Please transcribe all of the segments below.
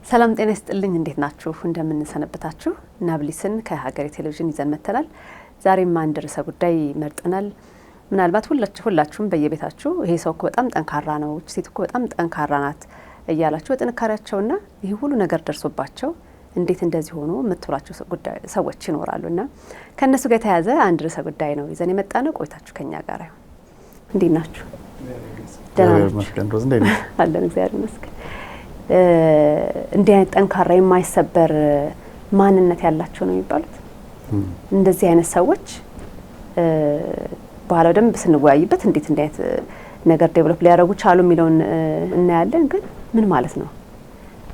ሰላም ጤና ይስጥልኝ እንዴት ናችሁ እንደምን ሰነበታችሁ ናብሊስን ከሀገሬ ቴሌቪዥን ይዘን መተናል ዛሬም አንድ ርዕሰ ጉዳይ መርጠናል ምናልባት ሁላችሁም በየቤታችሁ ይሄ ሰው እኮ በጣም ጠንካራ ነው እቺ ሴት እኮ በጣም ጠንካራ ናት እያላችሁ በጥንካሬያቸውና ይሄ ሁሉ ነገር ደርሶባቸው እንዴት እንደዚህ ሆኖ መጥቷቸው ሰዎች ይኖራሉና ከነሱ ጋር የተያዘ አንድ ርዕሰ ጉዳይ ነው ይዘን የመጣነው ቆይታችሁ ከኛ ጋር አይሆን እንዴት ናችሁ አለን እግዚአብሔር ይመስገን እንዴ ጠንካራ የማይሰበር ማንነት ያላቸው ነው የሚባሉት እንደዚህ አይነት ሰዎች በኋላ ደንብ ስንወያይበት እንዴት አይነት ነገር ዴቨሎፕ ሊያደርጉ ቻሉ የሚለውን እናያለን ግን ምን ማለት ነው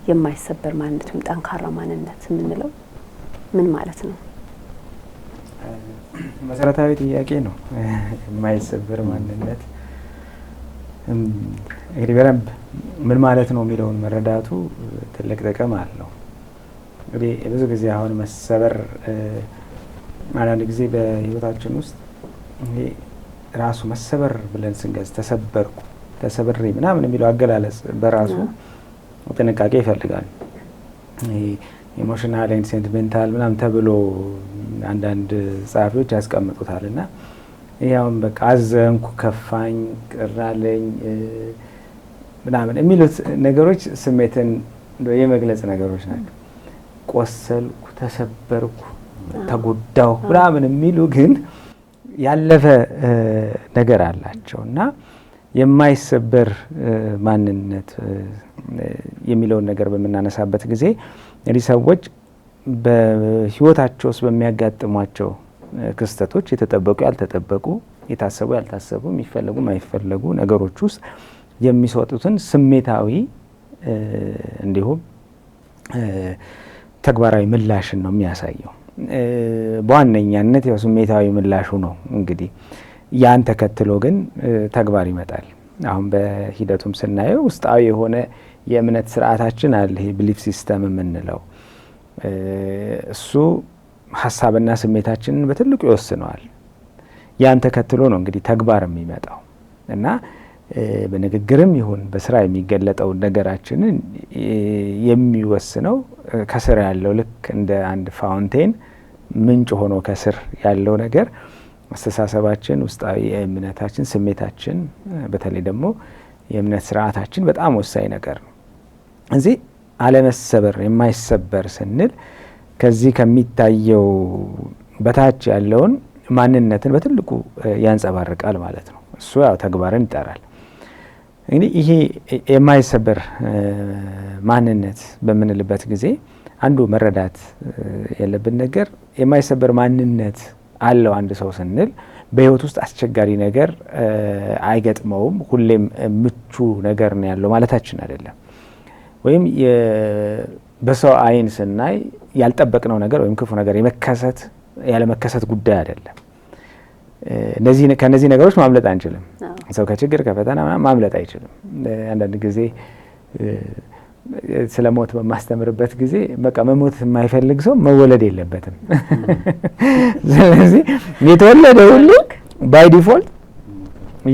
የማይሰበር ማንነት ወይም ጠንካራ ማንነት የምንለው ምን ማለት ነው መሰረታዊ ጥያቄ ነው የማይሰበር ማንነት እንግዲህ በደንብ ምን ማለት ነው የሚለውን መረዳቱ ትልቅ ጥቅም አለው እንግዲህ ብዙ ጊዜ አሁን መሰበር አንዳንድ ጊዜ በህይወታችን ውስጥ እንግዲህ ራሱ መሰበር ብለን ስንገዝ ተሰበሬ ምናምን የሚለው አገላለጽ በራሱ ጥንቃቄ ይፈልጋል ኢሞሽናል ኤንድ ሴንቲሜንታል ምናምን ተብሎ አንዳንድ ጸሐፊዎች ያስቀምጡታልና ያውም በቃ አዘንኩ ከፋኝ ቅራለኝ ምናምን የሚሉት ነገሮች ስሜትን የመግለጽ ነገሮች ናቸው ቆሰልኩ ተሰበርኩ ተጎዳው ምናምን የሚሉ ግን ያለፈ ነገር አላቸውና የማይሰበር ማንነት የሚለውን ነገር በመናነሳበት ጊዜ እንግዲህ ሰዎች በህይወታቸው ውስጥ በሚያጋጥሟቸው ክስተቶች የተጠበቁ ያልተጠበቁ የታሰቡ ያልታሰቡ የሚፈልጉ የማይፈልጉ ነገሮች ውስጥ የሚሰጡትን ስሜታዊ እንዲሁም ተግባራዊ ምላሽን ነው የሚያሳየው በዋነኛነት ያው ስሜታዊ ምላሹ ነው እንግዲህ ያን ተከትሎ ግን ተግባር ይመጣል አሁን በሂደቱም ስናየው ውስጣዊ የሆነ የእምነት ስርዓታችን አለ ይሄ ቢሊፍ ሲስተም የምንለው እሱ ሐሳብና ስሜታችንን በትልቁ ይወስነዋል ያን ተከትሎ ነው እንግዲህ ተግባር የሚመጣው እና በንግግርም ይሁን በስራ የሚገለጠው ነገራችንን የሚወስነው ከስር ያለው ልክ እንደ አንድ ፋውንቴን ምንጭ ሆኖ ከስር ያለው ነገር አስተሳሰባችን ውስጣዊ የእምነታችን ስሜታችን በተለይ ደግሞ የእምነት ስርዓታችን በጣም ወሳኝ ነገር ነው እዚህ አለመሰበር የማይሰበር ስንል ከዚህ ከሚታየው በታች ያለውን ማንነትን በትልቁ ያንጸባርቃል ማለት ነው እሱ ያው ተግባርን ይጠራል እንግዲህ ይሄ የማይሰበር ማንነት በምንልበት ጊዜ አንዱ መረዳት ያለብን ነገር የማይሰበር ማንነት አለው አንድ ሰው ስንል በህይወት ውስጥ አስቸጋሪ ነገር አይገጥመውም ሁሌም ምቹ ነገር ነው ያለው ማለታችን አይደለም ወይም በሰው አይን ስናይ ያልጠበቅነው ነገር ወይም ክፉ ነገር ያለ መከሰት ጉዳይ አይደለም ከነዚህ ነገሮች ማምለጥ አንችልም ሰው ከችግር ከፈተና ማምለጥ አይችልም አንዳንድ ጊዜ ስለ ሞት በማስተምርበት ጊዜ በቃ መሞት የማይፈልግ ሰው መወለድ የለበትም ስለዚህ የተወለደ ሁሉ ባይ ዲፎልት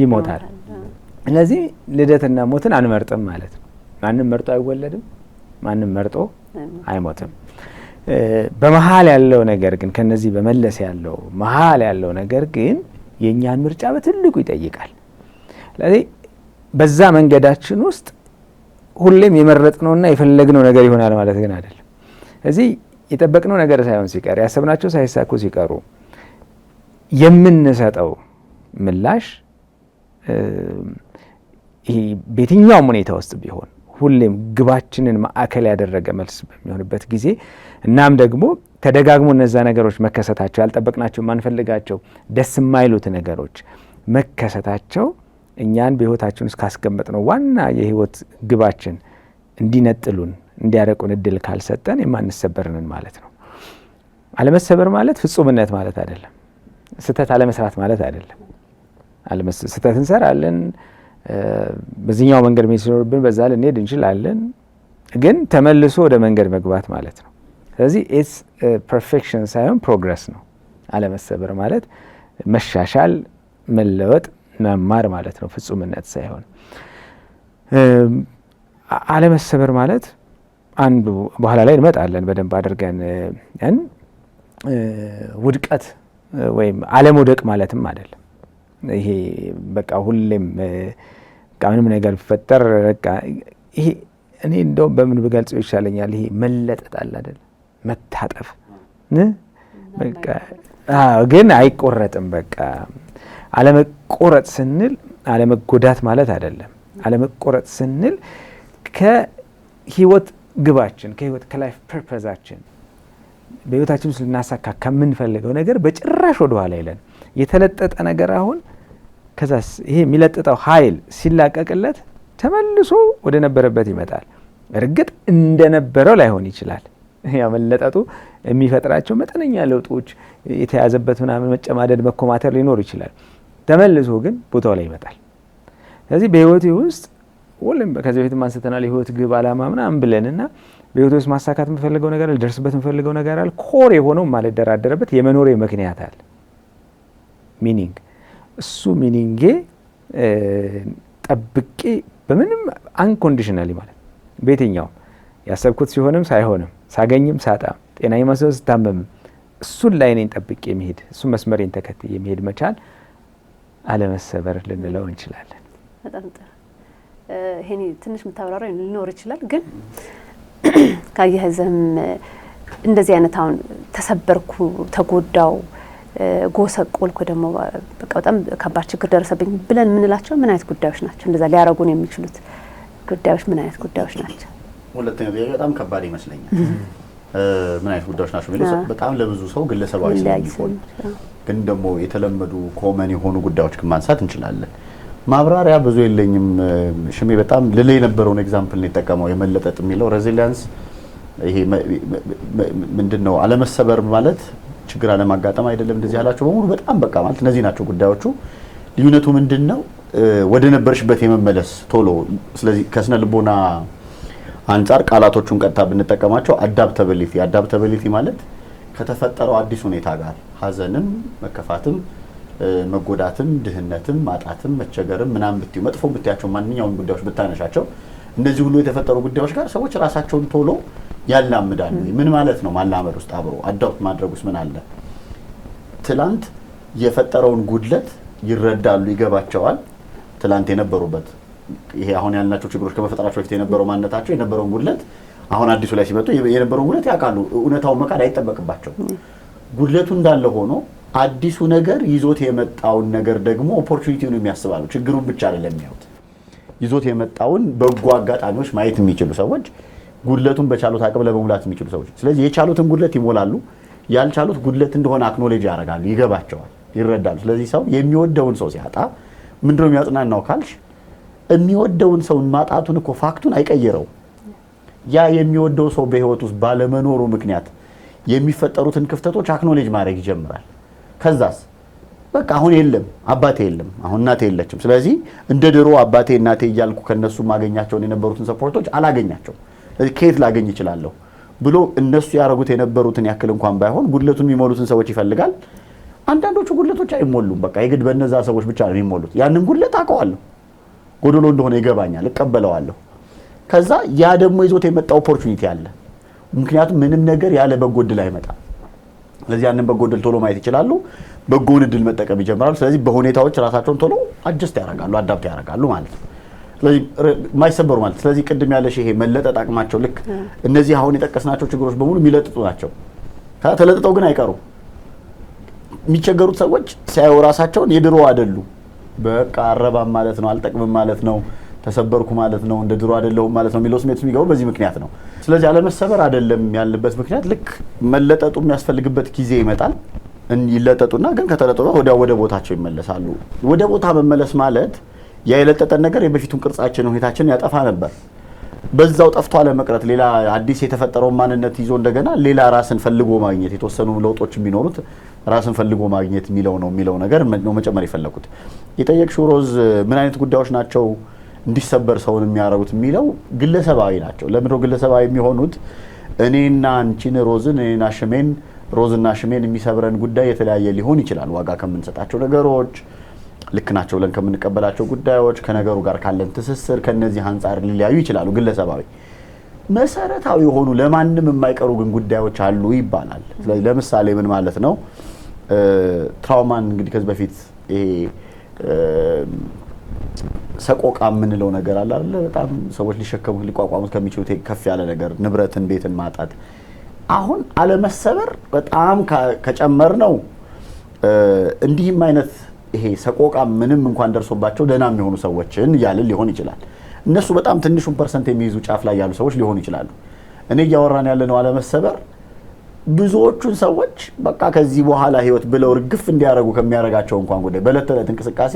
ይሞታል ስለዚህ ልደትና ሞትን አንመርጥም ማለት ነው ማንም መርጦ አይወለድም ማንም መርጦ አይሞትም በመሃል ያለው ነገር ግን ከነዚህ በመለስ ያለው መሃል ያለው ነገር ግን የኛን ምርጫ በትልቁ ይጠይቃል ስለዚህ በዛ መንገዳችን ውስጥ ሁሌም የመረጥነውና የፈለግነው ነገር ይሆናል ማለት ግን አይደለም ስለዚህ የጠበቅነው ነገር ሳይሆን ሲቀር ያሰብናቸው ሳይሳኩ ሲቀሩ የምንሰጠው ምላሽ ይሄ በየትኛውም ሁኔታ ውስጥ ቢሆን ሁሌም ግባችንን ማዕከል ያደረገ መልስ በሚሆንበት ጊዜ እናም ደግሞ ተደጋግሞ እነዛ ነገሮች መከሰታቸው ያልጠበቅናቸው ማንፈልጋቸው ደስ የማይሉት ነገሮች መከሰታቸው እኛን በህይወታችን ውስጥ ካስቀመጥነው ዋና የህይወት ግባችን እንዲነጥሉን እንዲያረቁን እድል ካልሰጠን የማንሰበርንን ማለት ነው አለመሰበር ማለት ፍጹምነት ማለት አይደለም ስህተት አለመስራት ማለት አይደለም ስህተት እንሰራለን በዚህኛው መንገድ መሄድ ሲኖርብን በዛ ልንሄድ እንችላለን ግን ተመልሶ ወደ መንገድ መግባት ማለት ነው ስለዚህ ኢትስ ፐርፌክሽን ሳይሆን ፕሮግረስ ነው አለመሰበር ማለት መሻሻል መለወጥ መማር ማለት ነው ፍጹምነት ሳይሆን አለመሰበር ማለት አንዱ በኋላ ላይ እንመጣለን በደንብ አድርገን ውድቀት ወይም አለመውደቅ ማለትም አይደለም። ይሄ በቃ ሁሌም ምንም ነገር ቢፈጠር በቃ ይሄ እኔ እንደውም በምን ብገልጸው ይሻለኛል? ይሄ መለጠጥ አለ አይደል? መታጠፍ በቃ ግን አይቆረጥም። በቃ አለመቆረጥ ስንል አለመጎዳት ማለት አይደለም። አለመቆረጥ ስንል ከህይወት ግባችን ከላይፍ ፐርፐዛችን በህይወታችን ውስጥ ልናሳካ ከምንፈልገው ነገር በጭራሽ ወደ ኋላ ይለን የተለጠጠ ነገር አሁን ከዛስ ይሄ የሚለጥጠው ኃይል ሲላቀቅለት ተመልሶ ወደ ነበረበት ይመጣል። እርግጥ እንደነበረው ላይሆን ይችላል። ያ መለጠጡ የሚፈጥራቸው መጠነኛ ለውጦች የተያዘበት ምናምን መጨማደድ መኮማተር ሊኖር ይችላል። ተመልሶ ግን ቦታው ላይ ይመጣል። ስለዚህ በህይወቴ ውስጥ ሁሉም ከዚህ በፊት አንስተናል የህይወት ግብ አላማ ምናምን ብለንና በህይወቴ ውስጥ ማሳካት የምፈልገው ነገር ልደርስበት የምፈልገው ነገር አለ። ኮር የሆነው ማልደራደርበት የመኖሬ ምክንያት አለ። ሚኒንግ እሱ ሚኒንጌ ጠብቄ በምንም አንኮንዲሽናሊ ማለት በየትኛውም ያሰብኩት ሲሆንም ሳይሆንም ሳገኝም ሳጣም ጤናዬ መስሎ ስታመም እሱን ላይ እኔን ጠብቄ መሄድ እሱን መስመሬን ተከትዬ መሄድ መቻል አለመሰበር ልንለው እንችላለን። በጣም ጥሩ። ይሄኔ ትንሽ የምታብራራው ሊኖር ይችላል፣ ግን ካየህም እንደዚህ አይነት አሁን ተሰበርኩ፣ ተጎዳው፣ ጎሰቆልኩ ደግሞ በቃ በጣም ከባድ ችግር ደረሰብኝ ብለን የምንላቸው ምን አይነት ጉዳዮች ናቸው? እንደዛ ሊያረጉን የሚችሉት ጉዳዮች ምን አይነት ጉዳዮች ናቸው? ሁለተኛው ጥያቄ በጣም ከባድ ይመስለኛል። ምን አይነት ጉዳዮች ናቸው የሚለው በጣም ለብዙ ሰው ግለሰባዊ ስለሚሆን ግን ደግሞ የተለመዱ ኮመን የሆኑ ጉዳዮች ማንሳት እንችላለን። ማብራሪያ ብዙ የለኝም። ሽሜ በጣም ልለ የነበረውን ኤግዛምፕል ነው የተጠቀመው የመለጠጥ የሚለው ሬዚሊያንስ። ይሄ ምንድነው አለመሰበር ማለት ችግር አለማጋጠም አይደለም። እንደዚህ ያላቸው በሙሉ በጣም በቃ ማለት እነዚህ ናቸው ጉዳዮቹ። ልዩነቱ ምንድነው? ወደ ነበርሽበት የመመለስ ቶሎ። ስለዚህ ከስነ ልቦና አንጻር ቃላቶቹን ቀጥታ ብንጠቀማቸው አዳፕታቢሊቲ ማለት ከተፈጠረው አዲስ ሁኔታ ጋር ሀዘንም፣ መከፋትም፣ መጎዳትም፣ ድህነትም፣ ማጣትም፣ መቸገርም ምናምን ብትዩ መጥፎ ብትያቸው ማንኛውም ጉዳዮች ብታነሻቸው እነዚህ ሁሉ የተፈጠሩ ጉዳዮች ጋር ሰዎች ራሳቸውን ቶሎ ያላምዳሉ። ምን ማለት ነው? ማላመድ ውስጥ አብሮ አዳፕት ማድረግ ውስጥ ምን አለ? ትላንት የፈጠረውን ጉድለት ይረዳሉ፣ ይገባቸዋል። ትላንት የነበሩበት ይሄ አሁን ያልናቸው ችግሮች ከመፈጠራቸው በፊት የነበረው ማንነታቸው የነበረውን ጉድለት አሁን አዲሱ ላይ ሲመጡ የነበረውን ጉድለት ያውቃሉ። እውነታውን መካድ አይጠበቅባቸው። ጉድለቱ እንዳለ ሆኖ አዲሱ ነገር ይዞት የመጣውን ነገር ደግሞ ኦፖርቹኒቲውን የሚያስባሉ። ችግሩን ብቻ አይደለም የሚያዩት፣ ይዞት የመጣውን በጎ አጋጣሚዎች ማየት የሚችሉ ሰዎች፣ ጉድለቱን በቻሉት አቅም ለመሙላት የሚችሉ ሰዎች። ስለዚህ የቻሉትን ጉድለት ይሞላሉ፣ ያልቻሉት ጉድለት እንደሆነ አክኖሌጅ ያደርጋሉ፣ ይገባቸዋል፣ ይረዳሉ። ስለዚህ ሰው የሚወደውን ሰው ሲያጣ ምንድነው የሚያጽናናው ካልሽ የሚወደውን ሰው ማጣቱን እኮ ፋክቱን አይቀይረው። ያ የሚወደው ሰው በህይወት ውስጥ ባለመኖሩ ምክንያት የሚፈጠሩትን ክፍተቶች አክኖሌጅ ማድረግ ይጀምራል። ከዛስ በቃ አሁን የለም አባቴ የለም፣ አሁን እናቴ የለችም። ስለዚህ እንደ ድሮ አባቴ እናቴ እያልኩ ከነሱ ማገኛቸውን የነበሩትን ሰፖርቶች አላገኛቸው። ስለዚህ ከየት ላገኝ እችላለሁ ብሎ እነሱ ያረጉት የነበሩትን ያክል እንኳን ባይሆን ጉድለቱን የሚሞሉትን ሰዎች ይፈልጋል። አንዳንዶቹ ጉድለቶች አይሞሉም። በቃ የግድ በእነዛ ሰዎች ብቻ ነው የሚሞሉት። ያንን ጉድለት አውቀዋለሁ፣ ጎደሎ እንደሆነ ይገባኛል፣ እቀበለዋለሁ። ከዛ ያ ደግሞ ይዞት የመጣ ኦፖርቹኒቲ አለ። ምክንያቱም ምንም ነገር ያለ በጎ ዕድል አይመጣም። ስለዚህ ያንን በጎ ዕድል ቶሎ ማየት ይችላሉ፣ በጎውን ዕድል መጠቀም ይጀምራሉ። ስለዚህ በሁኔታዎች ራሳቸውን ቶሎ አጀስት ያደርጋሉ፣ አዳፕት ያደርጋሉ ማለት ነው። ስለዚህ የማይሰበሩ ማለት ስለዚህ ቅድም ያለሽ ይሄ መለጠጥ አቅማቸው ልክ እነዚህ አሁን የጠቀስናቸው ችግሮች በሙሉ የሚለጥጡ ናቸው። ተለጥጠው ግን አይቀሩም። የሚቸገሩት ሰዎች ሲያዩ ራሳቸውን የድሮ አይደሉ፣ በቃ አረባም ማለት ነው፣ አልጠቅምም ማለት ነው፣ ተሰበርኩ ማለት ነው፣ እንደ ድሮ አይደለሁም ማለት ነው የሚለው ስሜት የሚገቡ በዚህ ምክንያት ነው። ስለዚህ አለመሰበር አይደለም ያለበት ምክንያት ልክ መለጠጡ የሚያስፈልግበት ጊዜ ይመጣል። ይለጠጡና ግን ከተለጠጡ ወደ ቦታቸው ይመለሳሉ። ወደ ቦታ መመለስ ማለት ያ የለጠጠን ነገር የበፊቱን ቅርጻችን ሁኔታችንን ያጠፋ ነበር። በዛው ጠፍቶ አለመቅረት ሌላ አዲስ የተፈጠረው ማንነት ይዞ እንደገና ሌላ ራስን ፈልጎ ማግኘት የተወሰኑ ለውጦች ቢኖሩት ራስን ፈልጎ ማግኘት የሚለው ነገር ነው መጨመር የፈለኩት። የጠየቅሽው ሮዝ ምን አይነት ጉዳዮች ናቸው እንዲሰበር ሰውን የሚያረጉት የሚለው ግለሰባዊ ናቸው። ለምን ነው ግለሰባዊ የሚሆኑት? እኔና አንቺን ሮዝን እኔና ሽሜን ሮዝና ሽሜን የሚሰብረን ጉዳይ የተለያየ ሊሆን ይችላል። ዋጋ ከምንሰጣቸው ነገሮች፣ ልክ ናቸው ብለን ከምንቀበላቸው ጉዳዮች፣ ከነገሩ ጋር ካለን ትስስር ከነዚህ አንፃር ሊለያዩ ይችላሉ። ግለሰባዊ መሰረታዊ የሆኑ ለማንም የማይቀሩ ግን ጉዳዮች አሉ ይባላል። ስለዚህ ለምሳሌ ምን ማለት ነው? ትራውማን እንግዲህ ከዚህ በፊት ይሄ ሰቆቃ የምንለው ነገር አለ አይደል? በጣም ሰዎች ሊሸከሙት ሊቋቋሙት ከሚችሉት ከፍ ያለ ነገር፣ ንብረትን፣ ቤትን ማጣት። አሁን አለመሰበር በጣም ከጨመር ነው እንዲህም አይነት ይሄ ሰቆቃ ምንም እንኳን ደርሶባቸው ደህና የሚሆኑ ሰዎችን እያልን ሊሆን ይችላል። እነሱ በጣም ትንሹን ፐርሰንት የሚይዙ ጫፍ ላይ ያሉ ሰዎች ሊሆኑ ይችላሉ። እኔ እያወራን ያለነው አለመሰበር ብዙዎቹን ሰዎች በቃ ከዚህ በኋላ ህይወት ብለው ርግፍ እንዲያረጉ ከሚያረጋቸው እንኳን ጉዳይ በዕለት ተዕለት እንቅስቃሴ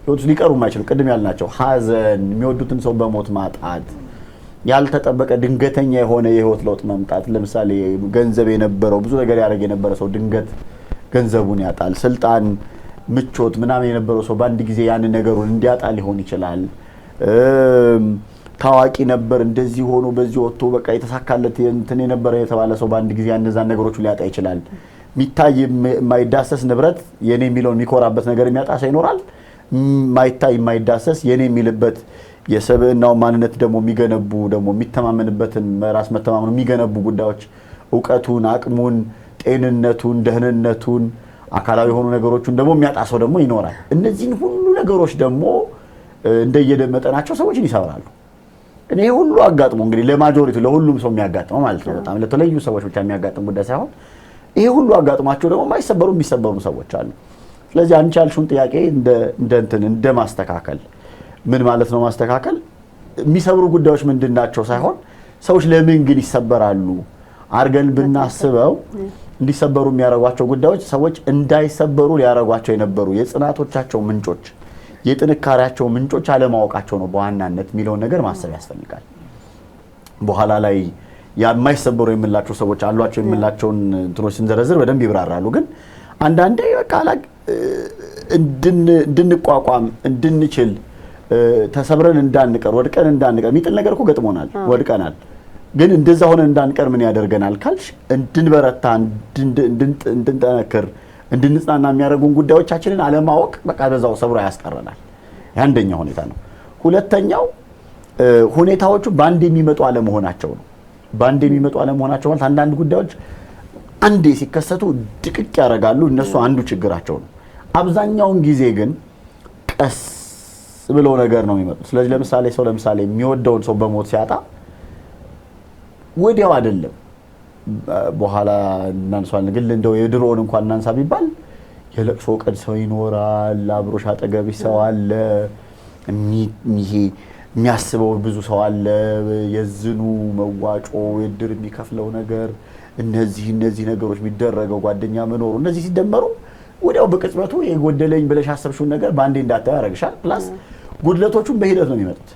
ህይወት ሊቀሩ የማይችሉ ቅድም ያልናቸው ሐዘን፣ የሚወዱትን ሰው በሞት ማጣት፣ ያልተጠበቀ ድንገተኛ የሆነ የህይወት ለውጥ መምጣት። ለምሳሌ ገንዘብ የነበረው ብዙ ነገር ያደርግ የነበረ ሰው ድንገት ገንዘቡን ያጣል። ስልጣን፣ ምቾት ምናምን የነበረው ሰው በአንድ ጊዜ ያንን ነገሩን እንዲያጣ ሊሆን ይችላል። ታዋቂ ነበር እንደዚህ ሆኖ በዚህ ወጥቶ በቃ የተሳካለት እንትን የነበረ የተባለ ሰው በአንድ ጊዜ ያነዛን ነገሮች ሊያጣ ይችላል። ሚታይ የማይዳሰስ ንብረት የኔ የሚለውን የሚኮራበት ነገር የሚያጣ ሰው ይኖራል። ማይታይ የማይዳሰስ የኔ የሚልበት የሰብዕናው ማንነት ደግሞ የሚገነቡ ደግሞ የሚተማመንበትን ራስ መተማመኑ የሚገነቡ ጉዳዮች እውቀቱን፣ አቅሙን፣ ጤንነቱን፣ ደህንነቱን፣ አካላዊ የሆኑ ነገሮችን ደግሞ የሚያጣ ሰው ደግሞ ይኖራል። እነዚህን ሁሉ ነገሮች ደግሞ እንደየመጠናቸው ሰዎችን ይሰብራሉ። እኔ ሁሉ አጋጥሞ እንግዲህ ለማጆሪቲ ለሁሉም ሰው የሚያጋጥመው ማለት ነው። በጣም ለተለዩ ሰዎች ብቻ የሚያጋጥም ጉዳይ ሳይሆን ይሄ ሁሉ አጋጥሟቸው ደግሞ የማይሰበሩ የሚሰበሩ ሰዎች አሉ። ስለዚህ አንቺ ያልሽውን ጥያቄ እንደ ማስተካከል ምን ማለት ነው? ማስተካከል የሚሰብሩ ጉዳዮች ምንድናቸው ሳይሆን ሰዎች ለምን ግን ይሰበራሉ አርገን ብናስበው እንዲሰበሩ የሚያረጓቸው ጉዳዮች ሰዎች እንዳይሰበሩ ሊያረጓቸው የነበሩ የጽናቶቻቸው ምንጮች የጥንካሬያቸው ምንጮች አለማወቃቸው ነው በዋናነት የሚለውን ነገር ማሰብ ያስፈልጋል። በኋላ ላይ የማይሰበሩ የምላቸው ሰዎች አሏቸው የምላቸውን እንትኖች ስንዘረዝር በደንብ ይብራራሉ። ግን አንዳንዴ በቃ እንድንቋቋም እንድንችል ተሰብረን እንዳንቀር ወድቀን እንዳንቀር የሚጥል ነገር እኮ ገጥሞናል፣ ወድቀናል። ግን እንደዛ ሆነ እንዳንቀር ምን ያደርገናል ካልሽ እንድንበረታ እንድንጠነክር እንድንጽናና የሚያደርጉን ጉዳዮቻችንን አለማወቅ በቃ በዛው ሰብሮ ያስቀረናል። አንደኛው ሁኔታ ነው። ሁለተኛው ሁኔታዎቹ ባንድ የሚመጡ አለመሆናቸው ነው። ባንድ የሚመጡ አለመሆናቸው ማለት አንዳንድ ጉዳዮች አንዴ ሲከሰቱ ድቅቅ ያደርጋሉ። እነሱ አንዱ ችግራቸው ነው። አብዛኛውን ጊዜ ግን ቀስ ብለው ነገር ነው የሚመጡት። ስለዚህ ለምሳሌ የሚወደውን ሰው በሞት ሲያጣ ወዲያው አይደለም በኋላ እናንሳለን። ግን እንደው የድሮውን እንኳን እናንሳ ቢባል የለቅሶ ቀን ሰው ይኖራል፣ አብሮሽ አጠገብሽ ሰው አለ፣ የሚያስበው ብዙ ሰው አለ፣ የዝኑ መዋጮ የድር የሚከፍለው ነገር እነዚህ ነገሮች የሚደረገው ጓደኛ መኖሩ እነዚህ ሲደመሩ ወዲያው በቅጽበቱ የጎደለኝ ብለሽ ያሰብሽውን ነገር ባንዴ እንዳታዩ ያደርግሻል። ፕላስ ጉድለቶቹን በሂደት ነው የሚመጡት።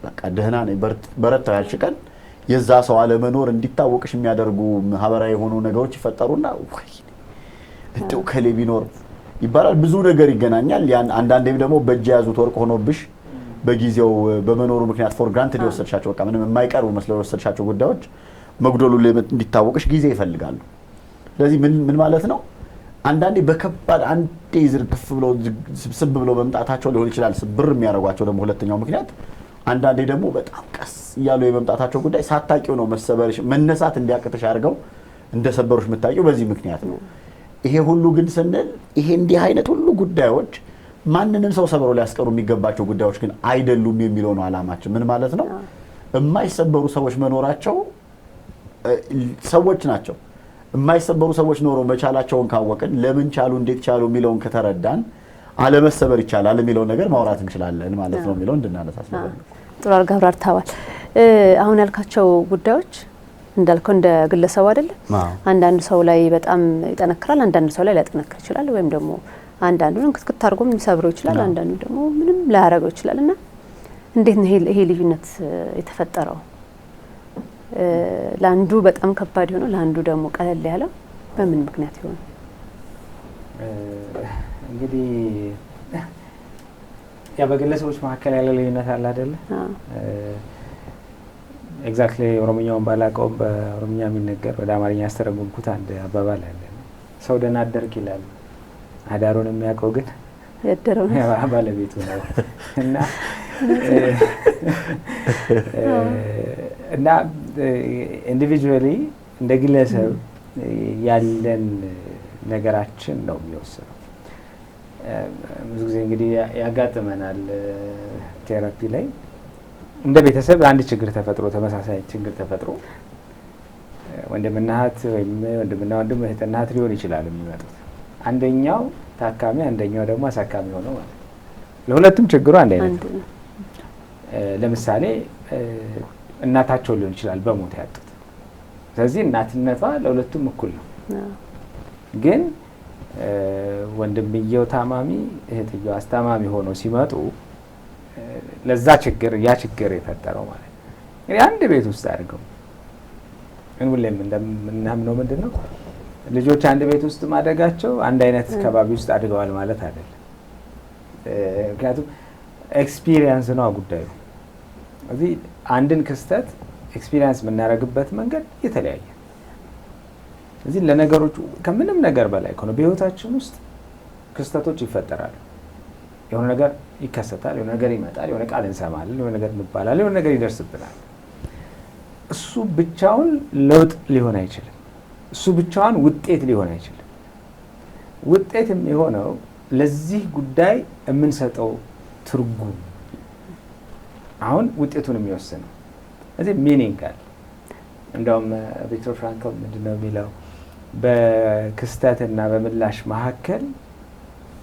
በቃ ደህና ነኝ በረታው ያልሽ ቀን የዛ ሰው አለመኖር እንዲታወቅሽ የሚያደርጉ ማህበራዊ የሆኑ ነገሮች ይፈጠሩና ወይ እንደው ከሌ ቢኖር ይባላል። ብዙ ነገር ይገናኛል። ያን አንዳንዴም ደግሞ በእጅ ያዙት ወርቅ ሆኖብሽ በጊዜው በመኖሩ ምክንያት ፎር ግራንትድ የወሰድሻቸው በቃ ምንም የማይቀርቡ መስለው የወሰድሻቸው ጉዳዮች መጉደሉ እንዲታወቅሽ ጊዜ ይፈልጋሉ። ስለዚህ ምን ማለት ነው? አንዳንዴ በከባድ አንዴ ዝርግፍ ብለው ስብስብ ብለው መምጣታቸው ሊሆን ይችላል ስብር የሚያደርጓቸው። ደግሞ ሁለተኛው ምክንያት አንዳንዴ ደግሞ በጣም ቀስ እያሉ የመምጣታቸው ጉዳይ ሳታቂው ነው መሰበርሽ መነሳት እንዲያቅተሽ አድርገው እንደሰበሩሽ የምታቂው በዚህ ምክንያት ነው። ይሄ ሁሉ ግን ስንል ይሄ እንዲህ አይነት ሁሉ ጉዳዮች ማንንም ሰው ሰብረው ሊያስቀሩ የሚገባቸው ጉዳዮች ግን አይደሉም የሚለው ነው አላማችን። ምን ማለት ነው? የማይሰበሩ ሰዎች መኖራቸው ሰዎች ናቸው። የማይሰበሩ ሰዎች ኖሮ መቻላቸውን ካወቅን ለምን ቻሉ እንዴት ቻሉ የሚለውን ከተረዳን አለመሰበር ይቻላል የሚለው ነገር ማውራት እንችላለን ማለት ነው የሚለው እንድናነሳስ ነው። ጥሩ አድርገህ አብራርተዋል። አሁን ያልካቸው ጉዳዮች እንዳልከው እንደ ግለሰቡ አይደለም። አንዳንድ ሰው ላይ በጣም ይጠነክራል፣ አንዳንድ ሰው ላይ ሊያጠነክር ይችላል። ወይም ደግሞ አንዳንዱን ክትክት አድርጎም ሊሰብረው ይችላል፣ አንዳንዱ ደግሞ ምንም ላያረገው ይችላል። እና እንዴት ነው ይሄ ልዩነት የተፈጠረው? ለአንዱ በጣም ከባድ ሆኖ ለአንዱ ደግሞ ቀለል ያለው በምን ምክንያት ይሆን? እንግዲህ ያ በግለሰቦች መካከል ያለ ልዩነት አለ አይደለ? ኤግዛክትሊ ኦሮምኛውን ባላቀውም በኦሮምኛ የሚነገር ወደ አማርኛ ያስተረጎምኩት አንድ አባባል አለ። ሰው ደህና አደርክ ይላል፣ አዳሩን የሚያውቀው ግን ያደረው ባለቤቱ ነው። እና እና ኢንዲቪጁዋሊ እንደ ግለሰብ ያለን ነገራችን ነው የሚወስነው። ብዙ ጊዜ እንግዲህ ያጋጥመናል ቴራፒ ላይ እንደ ቤተሰብ አንድ ችግር ተፈጥሮ ተመሳሳይ ችግር ተፈጥሮ ወንድምና እህት ወይም ወንድምና ወንድም እህትና እህት ሊሆን ይችላል የሚመጡት። አንደኛው ታካሚ አንደኛው ደግሞ አሳካሚ ሆነው ማለት ነው። ለሁለቱም ችግሩ አንድ አይነት ነው። ለምሳሌ እናታቸው ሊሆን ይችላል በሞት ያጡት። ስለዚህ እናትነቷ ለሁለቱም እኩል ነው። ግን ወንድምየው ታማሚ እህትየው አስታማሚ ሆነው ሲመጡ ለዛ ችግር ያ ችግር የፈጠረው ማለት ነው። እንግዲህ አንድ ቤት ውስጥ አድርገው ግን ሁሌም እንደምናምነው ምንድን ነው ልጆች አንድ ቤት ውስጥ ማደጋቸው አንድ አይነት ከባቢ ውስጥ አድገዋል ማለት አይደለም። ምክንያቱም ኤክስፒሪየንስ ነው ጉዳዩ። እዚህ አንድን ክስተት ኤክስፒሪየንስ የምናደርግበት መንገድ የተለያየ። እዚህ ለነገሮቹ ከምንም ነገር በላይ ከሆነ በህይወታችን ውስጥ ክስተቶች ይፈጠራሉ። የሆነ ነገር ይከሰታል፣ የሆነ ነገር ይመጣል፣ የሆነ ቃል እንሰማለን፣ የሆነ ነገር እንባላለን፣ የሆነ ነገር ይደርስብናል። እሱ ብቻውን ለውጥ ሊሆን አይችልም። እሱ ብቻውን ውጤት ሊሆን አይችልም። ውጤት የሚሆነው ለዚህ ጉዳይ የምንሰጠው ትርጉም አሁን ውጤቱን የሚወስነው እዚህ ሚኒንግ አለ። እንደውም ቪክቶር ፍራንክል ምንድነው የሚለው በክስተትና በምላሽ መካከል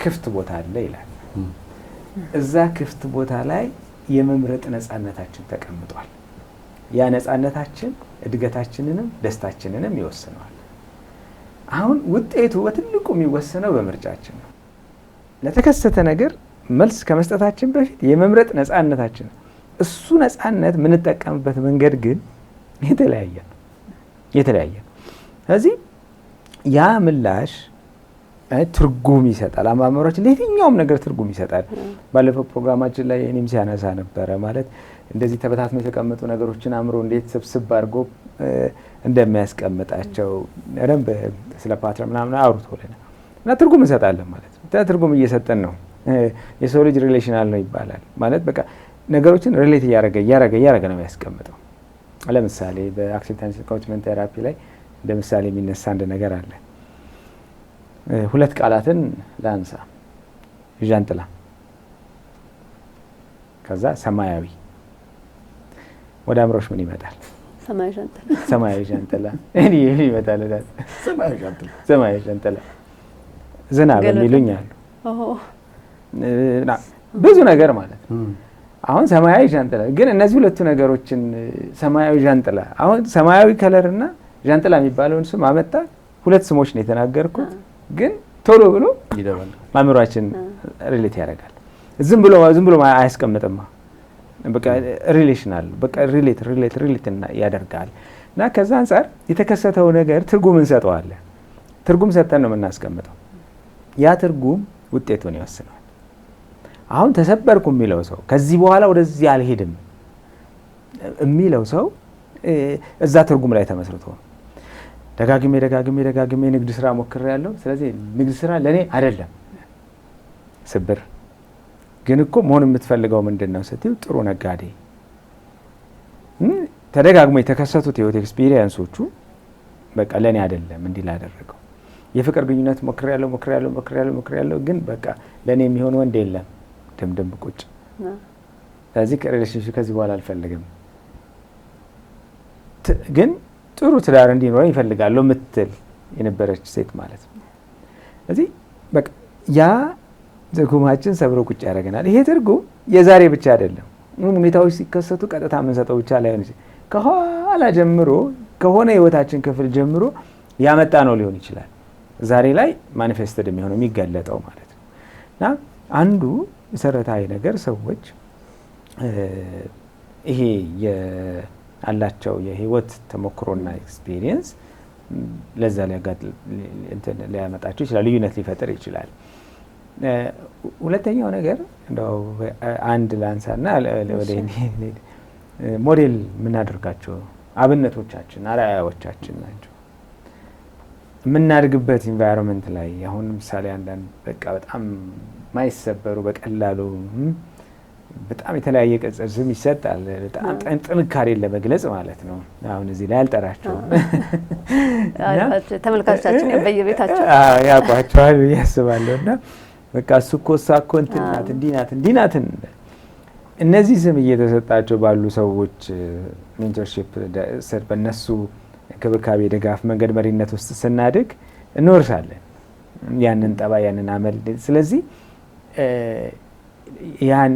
ክፍት ቦታ አለ ይላል። እዛ ክፍት ቦታ ላይ የመምረጥ ነፃነታችን ተቀምጧል። ያ ነፃነታችን እድገታችንንም ደስታችንንም ይወስነዋል። አሁን ውጤቱ በትልቁ የሚወሰነው በምርጫችን ነው። ለተከሰተ ነገር መልስ ከመስጠታችን በፊት የመምረጥ ነፃነታችን ነው። እሱ ነፃነት የምንጠቀምበት መንገድ ግን የተለያየ ነው። ስለዚህ ያ ምላሽ ትርጉም ይሰጣል። አእምሯችን ለየትኛውም ነገር ትርጉም ይሰጣል። ባለፈው ፕሮግራማችን ላይ እኔም ሲያነሳ ነበረ ማለት እንደዚህ ተበታትነው የተቀመጡ ነገሮችን አእምሮ እንዴት ስብስብ አድርጎ እንደሚያስቀምጣቸው ረምብ ስለ ፓተርን ምናምን አውርቶልናል እና ትርጉም እንሰጣለን ማለት ነው። ትርጉም እየሰጠን ነው። የሰው ልጅ ሪሌሽናል ነው ይባላል ማለት በቃ ነገሮችን ሪሌት እያረገ ነው የሚያስቀምጠው። ለምሳሌ በአክሴፕታንስ ኮሚትመንት ቴራፒ ላይ እንደ ምሳሌ የሚነሳ አንድ ነገር አለ። ሁለት ቃላትን ላንሳ። ዣንጥላ ከዛ ሰማያዊ። ወደ አእምሮሽ ምን ይመጣል? ሰማያዊ ዣንጥላ። እኔ ይመጣል ሰማያዊ ዣንጥላ። ዝናብ የሚሉኝ አሉ። ብዙ ነገር ማለት ነው። አሁን ሰማያዊ ዣንጥላ ግን እነዚህ ሁለቱ ነገሮችን ሰማያዊ ዣንጥላ አሁን ሰማያዊ ከለር እና ዣንጥላ የሚባለውን ስም አመጣ። ሁለት ስሞች ነው የተናገርኩት፣ ግን ቶሎ ብሎ ይደባል አእምሯችን ሪሌት ያደርጋል። ዝም ብሎ አያስቀምጥማ። በቃ ሪሌሽናል በቃ ሪሌት ያደርጋል። እና ከዛ አንፃር የተከሰተው ነገር ትርጉም እንሰጠዋለን። ትርጉም ሰጠን ነው የምናስቀምጠው። ያ ትርጉም ውጤቱን ይወስናል። አሁን ተሰበርኩ የሚለው ሰው ከዚህ በኋላ ወደዚህ አልሄድም የሚለው ሰው እዛ ትርጉም ላይ ተመስርቶ ነው። ደጋግሜ ንግድ ስራ ሞክሬያለሁ፣ ስለዚህ ንግድ ስራ ለእኔ አይደለም። ስብር ግን እኮ መሆን የምትፈልገው ምንድን ነው ስትይው ጥሩ ነጋዴ። ተደጋግሞ የተከሰቱት የህይወት ኤክስፒሪየንሶቹ በቃ ለእኔ አይደለም እንዲህ ላደረገው። የፍቅር ግንኙነት ሞክሬያለሁ ግን በቃ ለእኔ የሚሆን ወንድ የለም። ድምድም ቁጭ። ስለዚህ ከሪሌሽንሽፕ ከዚህ በኋላ አልፈልግም፣ ግን ጥሩ ትዳር እንዲኖረኝ ይፈልጋለሁ ምትል የነበረች ሴት ማለት ነው። ስለዚህ በቃ ያ ትርጉማችን ሰብሮ ቁጭ ያደርገናል። ይሄ ትርጉም የዛሬ ብቻ አይደለም። ሁኔታዎች ሲከሰቱ ቀጥታ የምንሰጠው ብቻ ላይሆን ይችላል። ከኋላ ጀምሮ ከሆነ ህይወታችን ክፍል ጀምሮ ያመጣ ነው ሊሆን ይችላል። ዛሬ ላይ ማኒፌስትድ የሚሆነው የሚገለጠው ማለት ነው። እና አንዱ መሰረታዊ ነገር ሰዎች ይሄ ያላቸው የህይወት ተሞክሮና ኤክስፒሪየንስ ለዛ ሊያመጣቸው ይችላል፣ ልዩነት ሊፈጥር ይችላል። ሁለተኛው ነገር እንደው አንድ ላንሳና ወደ ሞዴል የምናደርጋቸው አብነቶቻችን አርአያዎቻችን ናቸው። የምናድግበት ኢንቫይሮንመንት ላይ አሁን ምሳሌ አንዳንድ በቃ በጣም ማይሰበሩ በቀላሉ በጣም የተለያየ ቅጽል ስም ይሰጣል። በጣም ጥንካሬን ለመግለጽ ማለት ነው። አሁን እዚህ ላይ አልጠራቸውም፣ ተመልካቾቻችን በየቤታቸው ያውቋቸዋል ብዬ አስባለሁ። እና በቃ እሱ እኮ እሷ እኮ እንትን ናት እንዲህ ናት እንዲህ ናት። እነዚህ ስም እየተሰጣቸው ባሉ ሰዎች ሜንቶርሺፕ ስር በእነሱ እንክብካቤ፣ ድጋፍ፣ መንገድ መሪነት ውስጥ ስናድግ እንወርሳለን ያንን ጠባይ ያንን አመል። ስለዚህ ያን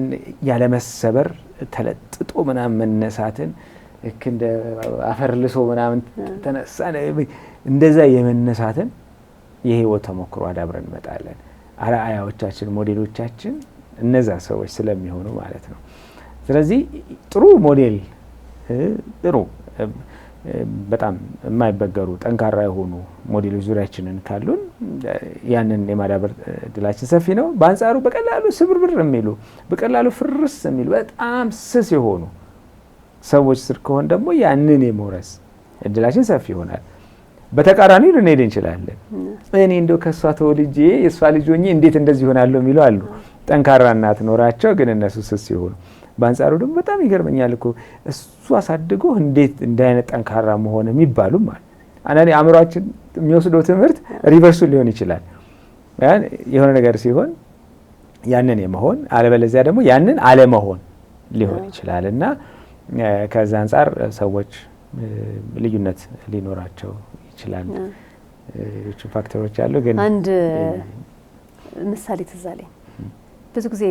ያለመሰበር ተለጥጦ ምናምን መነሳትን ልክ እንደ አፈር ልሶ ምናምን ተነሳ እንደዛ የመነሳትን የህይወት ተሞክሮ አዳብረን እንመጣለን። አርአያዎቻችን ሞዴሎቻችን እነዛ ሰዎች ስለሚሆኑ ማለት ነው። ስለዚህ ጥሩ ሞዴል ጥሩ በጣም የማይበገሩ ጠንካራ የሆኑ ሞዴሎች ዙሪያችንን ካሉን ያንን የማዳበር እድላችን ሰፊ ነው። በአንጻሩ በቀላሉ ስብርብር የሚሉ በቀላሉ ፍርስ የሚሉ በጣም ስስ የሆኑ ሰዎች ስር ከሆን ደግሞ ያንን የመውረስ እድላችን ሰፊ ይሆናል። በተቃራኒው ልንሄድ እንችላለን። እኔ እንደው ከእሷ ተወልጄ የእሷ ልጅ ሆኜ እንዴት እንደዚህ ይሆናለሁ የሚሉ አሉ። ጠንካራ እናት ኖራቸው ግን እነሱ ስስ ሲሆኑ፣ በአንጻሩ ደግሞ በጣም ይገርመኛል እኮ እሱ አሳድጎ እንዴት እንደ አይነት ጠንካራ መሆን የሚባሉም አሉ። አንዳንዴ አእምሯችን የሚወስደው ትምህርት ሪቨርሱ ሊሆን ይችላል። የሆነ ነገር ሲሆን ያንን የመሆን አለበለዚያ ደግሞ ያንን አለመሆን ሊሆን ይችላል እና ከዛ አንጻር ሰዎች ልዩነት ሊኖራቸው ይችላል። ሌሎች ፋክተሮች አሉ። ግን አንድ ምሳሌ ትዝ አለኝ። ብዙ ጊዜ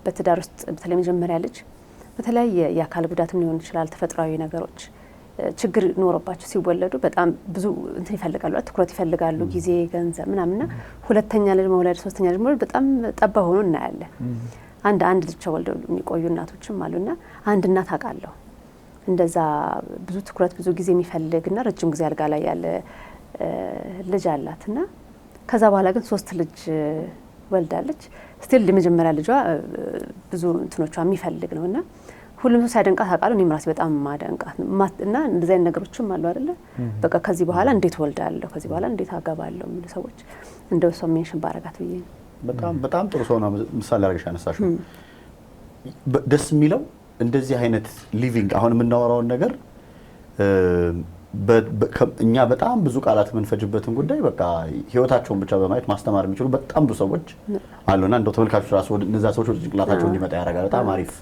በትዳር ውስጥ በተለይ መጀመሪያ ልጅ በተለያየ የአካል ጉዳትም ሊሆን ይችላል፣ ተፈጥሯዊ ነገሮች ችግር ኖሮባቸው ሲወለዱ በጣም ብዙ እንትን ይፈልጋሉ፣ ትኩረት ይፈልጋሉ፣ ጊዜ፣ ገንዘብ ምናምንና ሁለተኛ ልጅ መውለድ ሶስተኛ ልጅ መውለድ በጣም ጠባብ ሆኖ እናያለን። አንድ ልጅ ወልደው የሚቆዩ እናቶችም አሉና አንድ እናት አውቃለሁ እንደዛ ብዙ ትኩረት ብዙ ጊዜ የሚፈልግና ረጅም ጊዜ አልጋ ላይ ያለ ልጅ አላትና ከዛ በኋላ ግን 3 ልጅ ወልዳለች። ስቲል የመጀመሪያ ልጇ ብዙ እንትኖቿ የሚፈልግ ነውና ሁሉም ሰው ሲያደንቃት አውቃለሁ። እኔም ራሴ በጣም ማደንቃት እና እንደዚህ አይነት ነገሮችም አሉ አይደለ? በቃ ከዚህ በኋላ እንዴት ወልዳለሁ፣ ከዚህ በኋላ እንዴት አገባለሁ የሚሉ ሰዎች እንደው ሰው ሜንሽን ባረጋት ብዬ ነው። በጣም ጥሩ ሰው ነው ምሳሌ አድርገሽ ያነሳሽው። ደስ የሚለው እንደዚህ አይነት ሊቪንግ አሁን የምናወራውን ነገር እኛ በጣም ብዙ ቃላት የምንፈጅበትን ጉዳይ በቃ ህይወታቸውን ብቻ በማየት ማስተማር የሚችሉ በጣም ብዙ ሰዎች አሉና እንደው ተመልካቾች ራሱ እነዛ ሰዎች ወደ ጭንቅላታቸው እንዲመጣ ያደርጋል። በጣም አሪፍ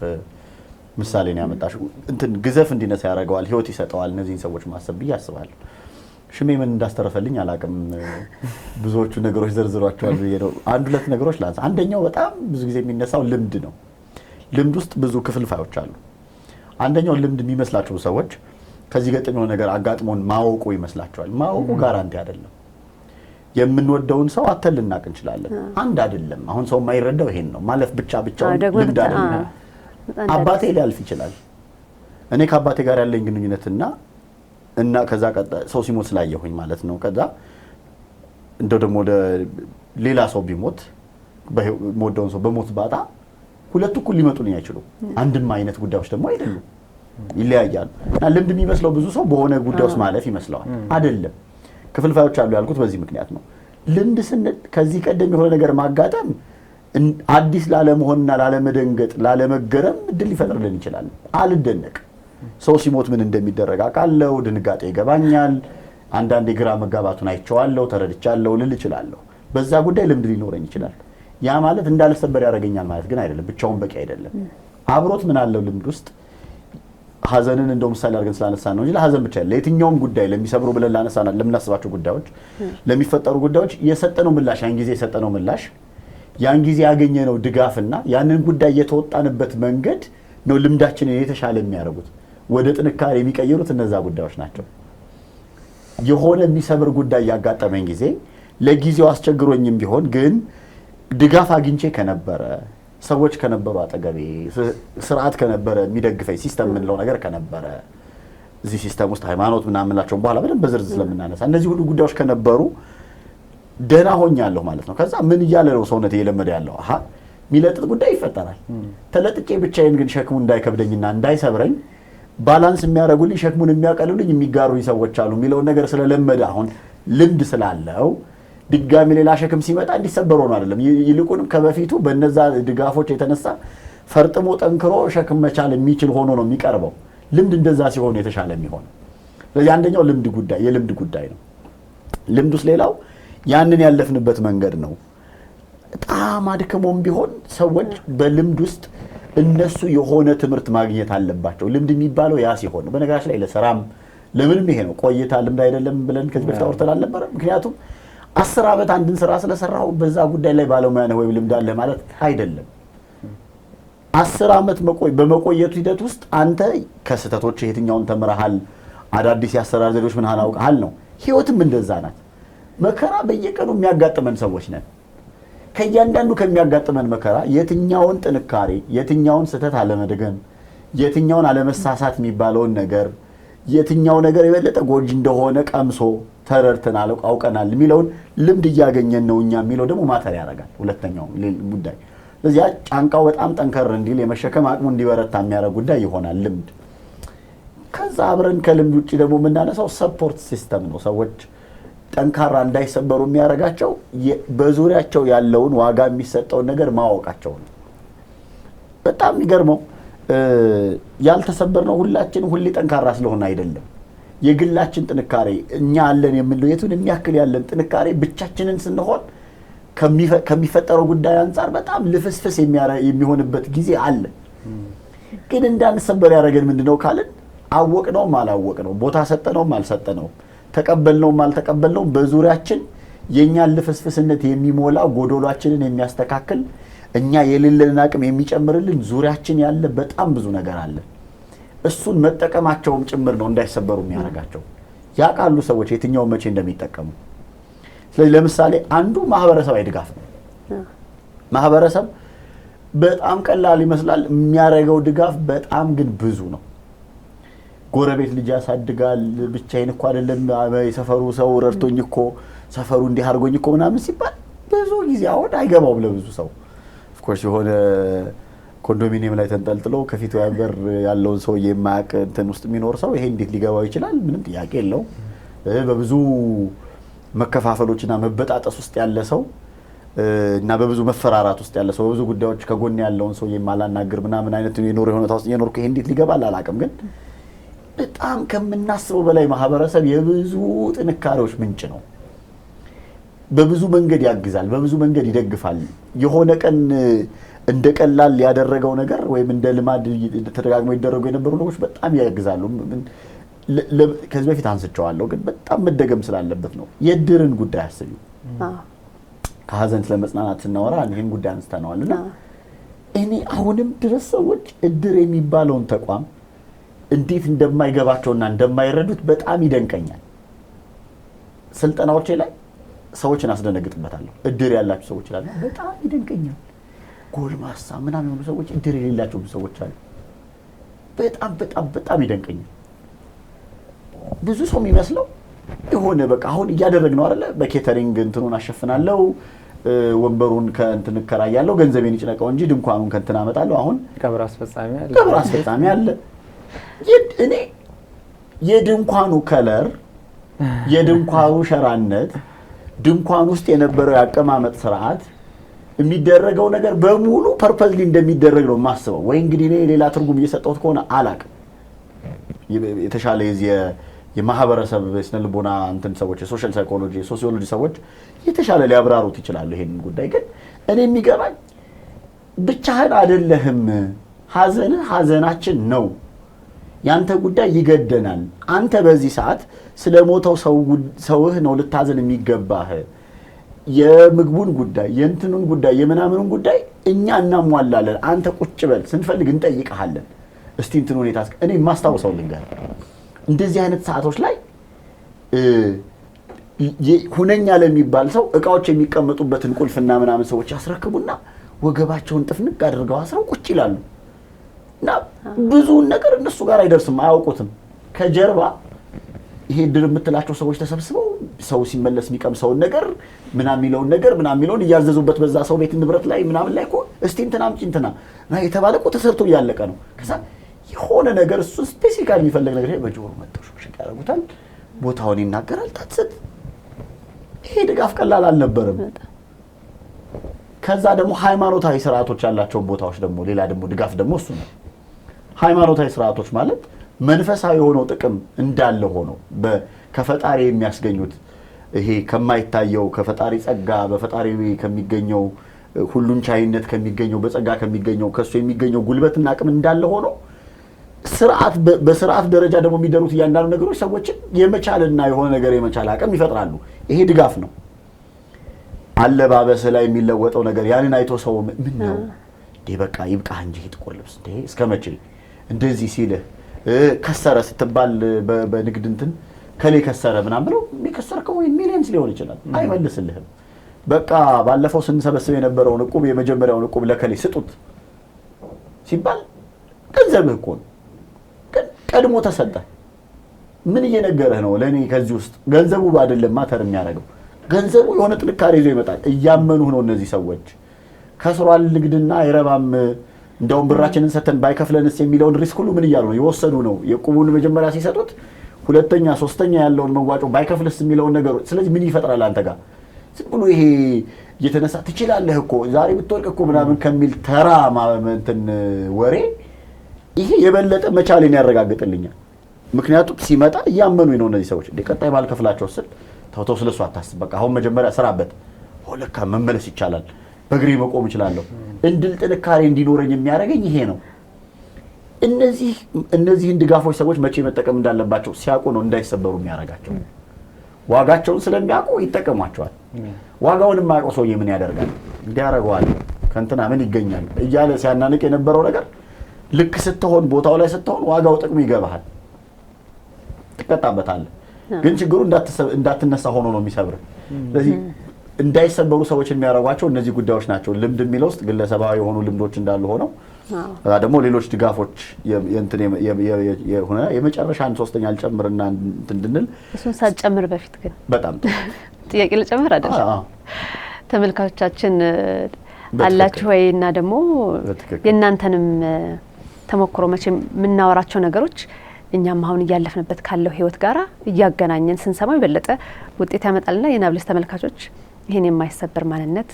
ምሳሌ ነው ያመጣሽው። እንትን ግዘፍ እንዲነሳ ያደርገዋል፣ ህይወት ይሰጠዋል። እነዚህን ሰዎች ማሰብ ብዬ አስባለሁ። ሽሜ ምን እንዳስተረፈልኝ አላውቅም። ብዙዎቹ ነገሮች ዘርዝሯቸዋል ብዬ ነው። አንድ ሁለት ነገሮች ላንሳ። አንደኛው በጣም ብዙ ጊዜ የሚነሳው ልምድ ነው። ልምድ ውስጥ ብዙ ክፍልፋዮች አሉ። አንደኛው ልምድ የሚመስላቸው ሰዎች ከዚህ ገጠመው ነገር አጋጥሞን ማወቁ ይመስላቸዋል። ማወቁ ጋራንቲ አይደለም። የምንወደውን ሰው አተን ልናቅ እንችላለን። አንድ አይደለም። አሁን ሰው የማይረዳው ይሄን ነው። ማለፍ ብቻውን ልምድ አይደለም። አባቴ ሊያልፍ ይችላል። እኔ ከአባቴ ጋር ያለኝ ግንኙነትና ከዛ ሰው ሲሞት ስላየሁኝ ማለት ነው። ከዛ እንደው ደግሞ ሌላ ሰው ቢሞት በሞደውን ሰው በሞት ባጣ ሁለቱ እኩል ሊመጡልኝ አይችሉም። አንድም አይነት ጉዳዮች ደግሞ አይደሉም፣ ይለያያሉ። እና ልምድ የሚመስለው ብዙ ሰው በሆነ ጉዳይ ውስጥ ማለፍ ይመስለዋል። አይደለም። ክፍልፋዮች አሉ ያልኩት በዚህ ምክንያት ነው። ልምድ ስንል ከዚህ ቀደም የሆነ ነገር ማጋጠም አዲስ ላለመሆንና ላለመደንገጥ ላለመገረም እድል ሊፈጥርልን ይችላል። አልደነቅ ሰው ሲሞት ምን እንደሚደረግ አውቃለሁ፣ ድንጋጤ ይገባኛል፣ አንዳንዴ ግራ መጋባቱን አይቼዋለሁ፣ ተረድቻለሁ ልል እችላለሁ። በዛ ጉዳይ ልምድ ሊኖረኝ ይችላል። ያ ማለት እንዳልሰበር ያደርገኛል ማለት ግን አይደለም። ብቻውን በቂ አይደለም። አብሮት ምን አለው ልምድ ውስጥ ሀዘንን እንደው ምሳሌ አድርገን ስላነሳን ነው እንጂ ለሀዘን ብቻ ለየትኛውም ጉዳይ ለሚሰብሩ ብለን ላነሳናል ለምናስባቸው ጉዳዮች ለሚፈጠሩ ጉዳዮች የሰጠነው ምላሽ ያን ጊዜ የሰጠነው ምላሽ ያን ጊዜ ያገኘነው ድጋፍና ያንን ጉዳይ የተወጣንበት መንገድ ነው ልምዳችንን የተሻለ የሚያደርጉት ወደ ጥንካሬ የሚቀይሩት እነዛ ጉዳዮች ናቸው። የሆነ የሚሰብር ጉዳይ ያጋጠመኝ ጊዜ ለጊዜው አስቸግሮኝም ቢሆን ግን ድጋፍ አግኝቼ ከነበረ ሰዎች ከነበሩ አጠገቤ ስርዓት ከነበረ የሚደግፈኝ ሲስተም ምንለው ነገር ከነበረ እዚህ ሲስተም ውስጥ ሃይማኖት ምናምንላቸው በኋላ በደንብ በዝርዝር ስለምናነሳ እነዚህ ሁሉ ጉዳዮች ከነበሩ ደህና ሆኛለሁ ማለት ነው። ከዛ ምን እያለ ነው ሰውነቴ የለመደ ያለው? አሃ የሚለጥጥ ጉዳይ ይፈጠራል። ተለጥጬ ብቻዬን ግን ሸክሙ እንዳይከብደኝና እንዳይሰብረኝ ባላንስ የሚያደርጉልኝ ሸክሙን የሚያቀልሉኝ የሚጋሩኝ ሰዎች አሉ የሚለውን ነገር ስለለመደ አሁን ልምድ ስላለው ድጋሚ ሌላ ሸክም ሲመጣ እንዲሰበር ሆኖ አይደለም። ይልቁንም ከበፊቱ በነዛ ድጋፎች የተነሳ ፈርጥሞ ጠንክሮ ሸክም መቻል የሚችል ሆኖ ነው የሚቀርበው። ልምድ እንደዛ ሲሆን የተሻለ የሚሆነው። ስለዚህ አንደኛው የልምድ ጉዳይ ነው። ልምድ ውስጥ ሌላው ያንን ያለፍንበት መንገድ ነው። በጣም አድክሞም ቢሆን ሰዎች በልምድ ውስጥ እነሱ የሆነ ትምህርት ማግኘት አለባቸው። ልምድ የሚባለው ያ ሲሆን ነው። በነገራችን ላይ ለስራም ለምንም ይሄ ነው። ቆይታ ልምድ አይደለም ብለን ከዚህ በፊት አውርተን አልነበረ? ምክንያቱም 10 ዓመት አንድን ስራ ስለሰራው በዛ ጉዳይ ላይ ባለሙያ ነህ ወይም ልምድ አለ ማለት አይደለም። 10 ዓመት በመቆየቱ ሂደት ውስጥ አንተ ከስህተቶች የትኛውን ተምረሃል፣ አዳዲስ የአሰራር ዘዴዎች ምን አውቀሃል ነው። ህይወትም እንደዛ ናት። መከራ በየቀኑ የሚያጋጥመን ሰዎች ነን። ከእያንዳንዱ ከሚያጋጥመን መከራ የትኛውን ጥንካሬ፣ የትኛውን ስህተት አለመድገም፣ የትኛውን አለመሳሳት የሚባለውን ነገር፣ የትኛው ነገር የበለጠ ጎጂ እንደሆነ ቀምሶ ተረድተን አውቀናል የሚለውን ልምድ እያገኘን ነው እኛ የሚለው ደግሞ ማተር ያደርጋል። ሁለተኛው ጉዳይ ስለዚህ ጫንቃው በጣም ጠንከር እንዲል የመሸከም አቅሙ እንዲበረታ የሚያደርግ ጉዳይ ይሆናል ልምድ። ከዛ አብረን ከልምድ ውጭ ደግሞ የምናነሳው ሰፖርት ሲስተም ነው። ሰዎች ጠንካራ እንዳይሰበሩ የሚያደርጋቸው በዙሪያቸው ያለውን ዋጋ የሚሰጠውን ነገር ማወቃቸው ነው። በጣም የሚገርመው ያልተሰበርነው ሁላችን ሁሌ ጠንካራ ስለሆነ አይደለም። የግላችን ጥንካሬ እኛ አለን የምንለው የቱን የሚያክል ያለን ጥንካሬ ብቻችንን ስንሆን ከሚፈጠረው ጉዳይ አንጻር በጣም ልፍስፍስ የሚሆንበት ጊዜ አለ። ግን እንዳንሰበር ያደረገን ምንድነው ካልን አወቅነውም አላወቅነውም፣ ቦታ ሰጠነውም አልሰጠነውም፣ ተቀበልነውም አልተቀበልነውም በዙሪያችን የኛን ልፍስፍስነት የሚሞላ ጎዶሏችንን የሚያስተካክል እኛ የሌለንን አቅም የሚጨምርልን ዙሪያችን ያለ በጣም ብዙ ነገር አለ። እሱን መጠቀማቸውም ጭምር ነው እንዳይሰበሩ የሚያደርጋቸው። ያውቃሉ ሰዎች የትኛውን መቼ እንደሚጠቀሙ። ስለዚህ ለምሳሌ አንዱ ማህበረሰባዊ ድጋፍ ነው። ማህበረሰብ በጣም ቀላል ይመስላል፣ የሚያደርገው ድጋፍ በጣም ግን ብዙ ነው። ጎረቤት ልጅ ያሳድጋል፣ ብቻዬን እኮ አይደለም የሰፈሩ ሰው ረድቶኝ እኮ ሰፈሩ እንዲህ አድርጎኝ እኮ ምናምን ሲባል ብዙ ጊዜ አሁን አይገባውም ለብዙ ሰው። ኦፍኮርስ የሆነ ኮንዶሚኒየም ላይ ተንጠልጥሎ ከፊቱ በር ያለውን ሰው የማያውቅ እንትን ውስጥ የሚኖር ሰው ይሄ እንዴት ሊገባው ይችላል? ምንም ጥያቄ የለው። በብዙ መከፋፈሎችና መበጣጠስ ውስጥ ያለ ሰው እና በብዙ መፈራራት ውስጥ ያለ ሰው፣ በብዙ ጉዳዮች ከጎን ያለውን ሰው የማላናግር ምናምን አይነት የኖር ሁኔታ ውስጥ እየኖርኩ ይሄ እንዴት ሊገባል አላውቅም። ግን በጣም ከምናስበው በላይ ማህበረሰብ የብዙ ጥንካሬዎች ምንጭ ነው። በብዙ መንገድ ያግዛል፣ በብዙ መንገድ ይደግፋል። የሆነ ቀን እንደ ቀላል ያደረገው ነገር ወይም እንደ ልማድ ተደጋግመው ይደረጉ የነበሩ ነገሮች በጣም ያግዛሉ። ከዚህ በፊት አንስቼዋለሁ፣ ግን በጣም መደገም ስላለበት ነው። የእድርን ጉዳይ አስቢ። ከሀዘን ስለመጽናናት ስናወራ ይህን ጉዳይ አንስተነዋልና እኔ አሁንም ድረስ ሰዎች እድር የሚባለውን ተቋም እንዴት እንደማይገባቸውና እንደማይረዱት በጣም ይደንቀኛል። ስልጠናዎቼ ላይ ሰዎችን አስደነግጥበታለሁ። እድር ያላቸው ሰዎች ይላሉ፣ በጣም ይደንቀኛል። ጎልማሳ ምናምን የሆኑ ሰዎች እድር የሌላቸው ሰዎች አሉ። በጣም በጣም በጣም ይደንቀኛል። ብዙ ሰው የሚመስለው የሆነ በቃ አሁን እያደረግነው አይደለ፣ በኬተሪንግ እንትኑን አሸፍናለሁ፣ ወንበሩን ከእንትን እከራያለሁ፣ ገንዘቤን ይጭነቀው እንጂ ድንኳኑን ከእንትን አመጣለሁ። አሁን ቀብር አስፈጻሚ አለ። እኔ የድንኳኑ ከለር፣ የድንኳኑ ሸራነት፣ ድንኳን ውስጥ የነበረው የአቀማመጥ ስርዓት፣ የሚደረገው ነገር በሙሉ ፐርፐዝሊ እንደሚደረግ ነው የማስበው። ወይ እንግዲህ እኔ ሌላ ትርጉም እየሰጠሁት ከሆነ አላውቅም። የተሻለ የማህበረሰብ ስነ ልቦና እንትን ሰዎች፣ የሶሻል ሳይኮሎጂ፣ የሶሲዮሎጂ ሰዎች የተሻለ ሊያብራሩት ይችላሉ ይሄንን ጉዳይ። ግን እኔ የሚገባኝ ብቻህን አይደለህም፣ ሀዘንህ ሀዘናችን ነው፣ ያንተ ጉዳይ ይገደናል። አንተ በዚህ ሰዓት ስለሞተው ሰውህ ነው ልታዘን የሚገባህ። የምግቡን ጉዳይ፣ የእንትኑን ጉዳይ፣ የምናምኑን ጉዳይ እኛ እናሟላለን። አንተ ቁጭ በል፣ ስንፈልግ እንጠይቅሃለን። እስቲ እንትን ሁኔታ እኔ የማስታውሰው ልንገር። እንደዚህ አይነት ሰዓቶች ላይ ሁነኛ ለሚባል ሰው እቃዎች የሚቀመጡበትን ቁልፍና ምናምን ሰዎች ያስረክቡና ወገባቸውን ጥፍንቅ አድርገው አስረው ቁጭ ይላሉ። እና ብዙውን ነገር እነሱ ጋር አይደርስም፣ አያውቁትም። ከጀርባ ይሄ ድር የምትላቸው ሰዎች ተሰብስበው ሰው ሲመለስ የሚቀምሰውን ነገር ምናምን የሚለውን እያዘዙበት በዛ ሰው ቤት ንብረት ላይ ምናምን ላይ እኮ እስቲ እንትና አምጪ እንትና የተባለ እኮ ተሰርቶ እያለቀ ነው። ከዛ የሆነ ነገር እሱ ስፔሲፊካሊ የሚፈልግ ነገር በጆሮ መጥተው ሽቅ ያደርጉታል፣ ቦታውን ይናገራል። ታትሰጥ ይሄ ድጋፍ ቀላል አልነበረም። ከዛ ደግሞ ሃይማኖታዊ ስርዓቶች ያላቸው ቦታዎች ደግሞ ሌላ ደግሞ ድጋፍ ደግሞ እሱ ነው። ሃይማኖታዊ ስርዓቶች ማለት መንፈሳዊ የሆነው ጥቅም እንዳለ ሆኖ ከፈጣሪ የሚያስገኙት ይሄ ከማይታየው ከፈጣሪ ጸጋ በፈጣሪ ከሚገኘው ሁሉን ቻይነት ከሚገኘው በጸጋ ከሚገኘው ከሱ የሚገኘው ጉልበትና አቅም እንዳለ ሆኖ በስርዓት ደረጃ ደግሞ የሚደሩት እያንዳንዱ ነገሮች ሰዎችን የመቻልና የሆነ ነገር የመቻል አቅም ይፈጥራሉ። ይሄ ድጋፍ ነው። አለባበስ ላይ የሚለወጠው ነገር ያንን አይቶ ሰው ምን ነው በቃ ይብቃ እንጂ ጥቁር ልብስ እስከ መቼ እንደዚህ ሲልህ ከሰረ ስትባል በንግድ እንትን ከሌ ከሰረ ምናምን ብለው የሚከሰርከው ሚሊየንስ ሊሆን ይችላል። አይመልስልህም። በቃ ባለፈው ስንሰበስብ የነበረውን ዕቁብ የመጀመሪያውን ዕቁብ ለከሌ ስጡት ሲባል ገንዘብህ እኮ ነው። ቀድሞ ተሰጠ። ምን እየነገረህ ነው? ለኔ ከዚህ ውስጥ ገንዘቡ አይደለም ማተር የሚያደርገው። ገንዘቡ የሆነ ጥንካሬ ይዞ ይመጣል። እያመኑህ ነው እነዚህ ሰዎች። ከስሯል ንግድና አይረባም እንደውም ብራችንን ሰተን ባይከፍለንስ የሚለውን ሪስክ ሁሉ ምን እያሉ ነው የወሰዱ ነው። የዕቁቡን መጀመሪያ ሲሰጡት ሁለተኛ ሶስተኛ ያለውን መዋጮ ባይከፍልስ የሚለውን ነገር። ስለዚህ ምን ይፈጥራል አንተ ጋር ዝም ብሎ ይሄ እየተነሳ ትችላለህ እኮ ዛሬ ብትወርቅ እኮ ምናምን ከሚል ተራ እንትን ወሬ ይሄ የበለጠ መቻሌን ያረጋግጥልኛል። ምክንያቱም ሲመጣ እያመኑኝ ነው እነዚህ ሰዎች። ቀጣይ ባልከፍላቸው ስል ተውተው ስለሱ አታስብ፣ በቃ አሁን መጀመሪያ ስራበት፣ ለካ መመለስ ይቻላል፣ በእግሬ መቆም እችላለሁ እንድል ጥንካሬ እንዲኖረኝ የሚያደርገኝ ይሄ ነው። እነዚህን ድጋፎች ሰዎች መቼ መጠቀም እንዳለባቸው ሲያውቁ ነው እንዳይሰበሩ የሚያደርጋቸው። ዋጋቸውን ስለሚያውቁ ይጠቀሟቸዋል። ዋጋውን የማያውቀው ሰውዬ ምን ያደርጋል? እንዲያደርገዋል ከእንትና ምን ይገኛል እያለ ሲያናንቅ የነበረው ነገር ልክ ስትሆን ቦታው ላይ ስትሆን ዋጋው ጥቅሙ ይገባሃል፣ ትቀጣበታለህ። ግን ችግሩ እንዳትነሳ ሆኖ ነው የሚሰብር። ስለዚህ እንዳይሰበሩ ሰዎች የሚያደርጓቸው እነዚህ ጉዳዮች ናቸው። ልምድ የሚለው ውስጥ ግለሰባዊ የሆኑ ልምዶች እንዳሉ ሆነው ደግሞ ሌሎች ድጋፎች የመጨረሻ አንድ ሶስተኛ አልጨምርና እንድንል እሱን ሳትጨምር በፊት ግን በጣም ጥያቄ ልጨምር አይደል? ተመልካቾቻችን አላችሁ ወይ? እና ደግሞ የእናንተንም ተሞክሮ መቼም የምናወራቸው ነገሮች እኛም አሁን እያለፍንበት ካለው ህይወት ጋራ እያገናኘን ስንሰማው የበለጠ ውጤት ያመጣልና የናብልስ ተመልካቾች ይሄን የማይሰበር ማንነት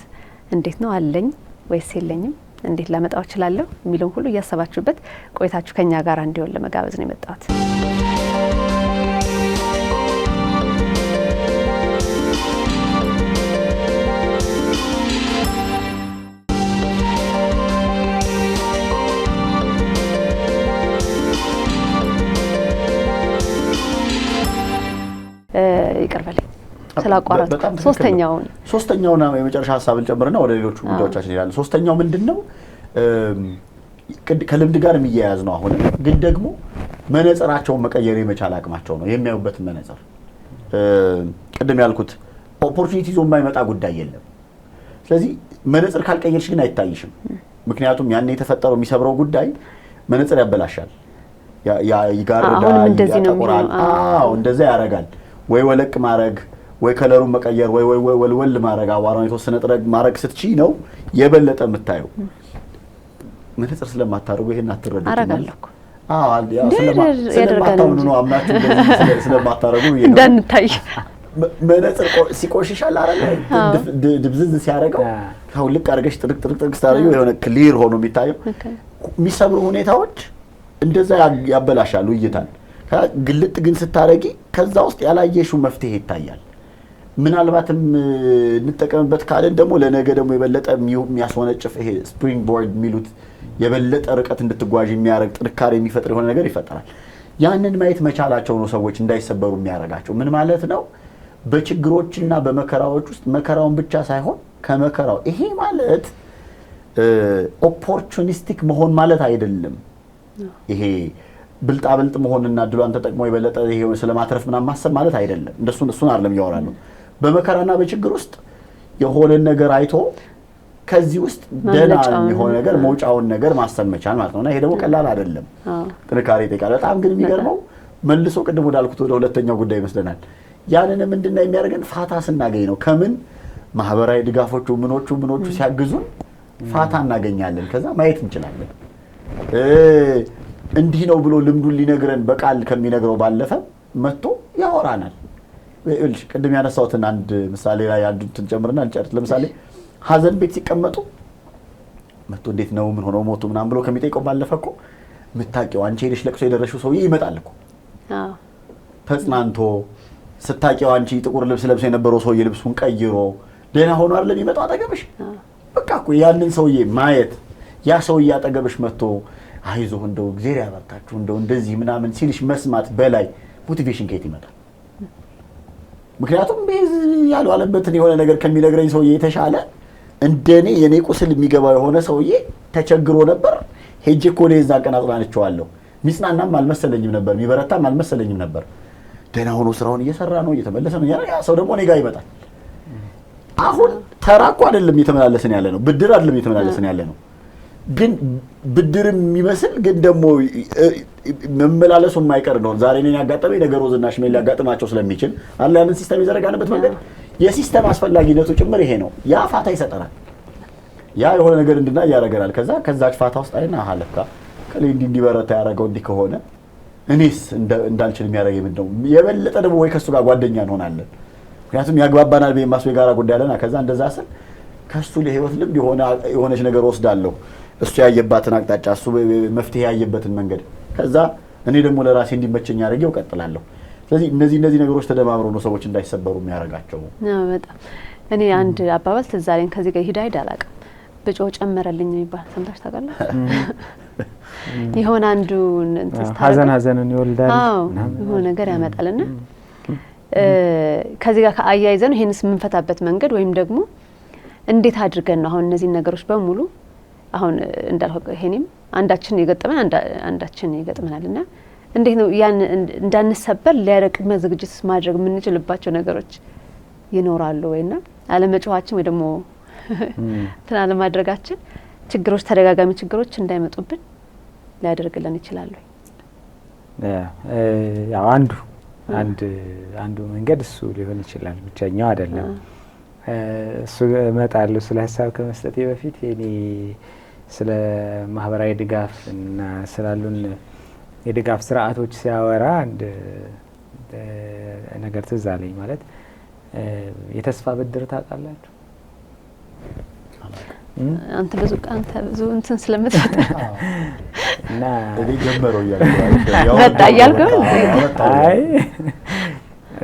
እንዴት ነው አለኝ ወይስ የለኝም እንዴት ላመጣው እችላለሁ የሚለውን ሁሉ እያሰባችሁበት ቆይታችሁ ከኛ ጋር እንዲሆን ለመጋበዝ ነው የመጣሁት። ይቀርበልኝ ስላቋረጥ ሶስተኛውና የመጨረሻ ሐሳብ ልጨምርና ወደ ሌሎቹ ጉዳዮቻችን ይላል። ሶስተኛው ምንድነው? ከልምድ ጋር የሚያያዝ ነው። አሁን ግን ደግሞ መነጽራቸውን መቀየር የመቻል አቅማቸው ነው የሚያዩበት መነጽር። ቅድም ያልኩት ኦፖርቹኒቲ ዞ የማይመጣ ጉዳይ የለም። ስለዚህ መነጽር ካልቀየርሽ ግን አይታይሽም። ምክንያቱም ያን የተፈጠረው የሚሰብረው ጉዳይ መነጽር ያበላሻል፣ ይጋርዳል፣ ያጠቁራል። እንደዛ ያደርጋል። ወይ ወለቅ ማድረግ ወይ ከለሩን መቀየር ወይ ወልወል ማድረግ አዋራውን የተወሰነ ጥረግ ማድረግ ስትችይ ነው የበለጠ የምታየው። መነጽር ስለማታደርጉ ይሄን አትረዱም። አረጋለሁ ስለማታውኑ ነው አምናችሁ ስለማታደርጉ እንዳንታይ መነጽር ሲቆሽሻል አይደል? ድብዝዝ ሲያደርገው ታው ልቅ አድርገሽ ጥርቅ ስታደርጊው የሆነ ክሊር ሆኖ የሚታየው የሚሰብሩ ሁኔታዎች እንደዛ ያበላሻሉ እይታን። ግልጥ ግን ስታረጊ ከዛ ውስጥ ያላየሽው መፍትሄ ይታያል። ምናልባትም እንጠቀምበት ካለን ደግሞ ለነገ ደግሞ የበለጠ የሚያስወነጭፍ ይሄ ስፕሪንግ ቦርድ የሚሉት የበለጠ ርቀት እንድትጓዥ የሚያደርግ ጥንካሬ የሚፈጥር የሆነ ነገር ይፈጠራል። ያንን ማየት መቻላቸው ነው ሰዎች እንዳይሰበሩ የሚያደርጋቸው። ምን ማለት ነው? በችግሮችና በመከራዎች ውስጥ መከራውን ብቻ ሳይሆን ከመከራው ይሄ ማለት ኦፖርቹኒስቲክ መሆን ማለት አይደለም። ይሄ ብልጣብልጥ መሆንና ድሏን ተጠቅሞ የበለጠ ይሄ ስለማትረፍ ምናምን ማሰብ ማለት አይደለም። እሱን አይደለም ያወራሉ። በመከራና በችግር ውስጥ የሆነ ነገር አይቶ ከዚህ ውስጥ ደህና የሆነ ነገር መውጫውን ነገር ማሰብ መቻል ማለት ነውና ይሄ ደግሞ ቀላል አይደለም። ጥንካሬ ይጠይቃል። በጣም ግን የሚገርመው መልሶ ቅድም ወዳልኩት ወደ ሁለተኛው ጉዳይ ይመስለናል። ያንን ምንድነው የሚያደርገን? ፋታ ስናገኝ ነው። ከምን ማህበራዊ ድጋፎቹ ምኖቹ ሲያግዙን ፋታ እናገኛለን። ከዛ ማየት እንችላለን። እንዲህ ነው ብሎ ልምዱን ሊነግረን በቃል ከሚነግረው ባለፈ መጥቶ ያወራናል። ቅድም ያነሳሁትን አንድ ምሳሌ ላይ አንዱን ጨምርና እንጨርስ። ለምሳሌ ሀዘን ቤት ሲቀመጡ መጥቶ እንዴት ነው ምን ሆነው ሞቱ ምናምን ብሎ ከሚጠይቀው ባለፈ እኮ የምታውቂው አንቺ ሄደሽ ለቅሶ የደረሽው ሰውዬ ይመጣል እኮ ተጽናንቶ ስታውቂው አንቺ ጥቁር ልብስ ለብሶ የነበረው ሰውዬ ልብሱን ቀይሮ ደህና ሆኖ አይደለም የሚመጣው አጠገብሽ። በቃ እኮ ያንን ሰውዬ ማየት ያ ሰውዬ አጠገብሽ መጥቶ አይዞህ እንደው እግዚአብሔር ያበርታችሁ እንደው እንደዚህ ምናምን ሲልሽ መስማት በላይ ሞቲቬሽን ከየት ይመጣል? ምክንያቱም ያለው አለበትን የሆነ ነገር ከሚነግረኝ ሰውዬ የተሻለ እንደኔ የኔ ቁስል የሚገባው የሆነ ሰውዬ ተቸግሮ ነበር ሄጄ እኮ ለዛ ቀን አጽናንቼዋለሁ። ሚጽናናም አልመሰለኝም ነበር፣ የሚበረታም አልመሰለኝም ነበር። ደህና ሆኖ ስራውን እየሰራ ነው እየተመለሰ ነው። ያ ሰው ደግሞ እኔ ጋር ይመጣል። አሁን ተራ እኮ አይደለም እየተመላለስን ያለ ነው፣ ብድር አይደለም እየተመላለስን ያለ ነው። ግን ብድርም የሚመስል ግን ደግሞ መመላለሱ የማይቀር ነው። ዛሬ እኔን ያጋጠመኝ ነገር ወዝናሽ ምን ሊያጋጥማቸው ስለሚችል አለ ያንን ሲስተም የዘረጋንበት መንገድ የሲስተም አስፈላጊነቱ ጭምር ይሄ ነው። ያ ፋታ ይሰጠናል። ያ የሆነ ነገር እንድናይ ያደርገናል። ከዛች ፋታ ውስጥ አይና አለካ ከላይ እንዲበረታ ያደረገው እንዲህ ከሆነ እኔስ እንዳልችል የሚያደርገኝ ምንድነው? የበለጠ ደግሞ ወይ ከሱ ጋር ጓደኛ እንሆናለን። ምክንያቱም ያግባባናል በማስ ጋራ ጉዳይ አለና ከዛ እንደዛ ስል ከሱ ለህይወት ልምድ የሆነች ነገር ወስዳለሁ። እሱ ያየባትን አቅጣጫ እሱ መፍትሄ ያየበትን መንገድ ከዛ እኔ ደግሞ ለራሴ እንዲመቸኝ አድርጌው እቀጥላለሁ። ስለዚህ እነዚህ ነገሮች ተደማምረው ነው ሰዎች እንዳይሰበሩ የሚያደርጋቸው። በጣም እኔ አንድ አባባል ትዝ አለኝ ከዚህ ጋር ሂዳ አይዳላቅም ብጮ ጨመረልኝ የሚባል ሰምታችሁ ታውቃላችሁ? የሆነ አንዱ ሀዘንን ይወልዳል የሆነ ነገር ያመጣልና ከዚህ ጋር አያይዘን ይሄንስ የምንፈታበት መንገድ ወይም ደግሞ እንዴት አድርገን ነው አሁን እነዚህ ነገሮች በሙሉ አሁን እንዳልሆነ ይሄንም አንዳችን የገጠመን አንዳችን ይገጥመናልና እንዴት ነው ያን እንዳንሰበር ሊያረቅም ዝግጅት ማድረግ የምንችልባቸው ነገሮች ይኖራሉ ወይና አለመጮሃችን ወይ ደግሞ ተናለ ማድረጋችን ችግሮች ተደጋጋሚ ችግሮች እንዳይመጡብን ሊያደርግልን ይችላል። ያው አንዱ መንገድ እሱ ሊሆን ይችላል፣ ብቻኛው አይደለም። እሱ እመጣለሁ ስለ ሀሳብ ከመስጠቴ በፊት እኔ ስለ ማህበራዊ ድጋፍ እና ስላሉን የድጋፍ ስርዓቶች ሲያወራ አንድ ነገር ትዝ አለኝ። ማለት የተስፋ ብድር ታውቃላችሁ? አንተ ብዙ እንትን ስለምትፈታ እና እኔ ጀመረው ያልከው አይ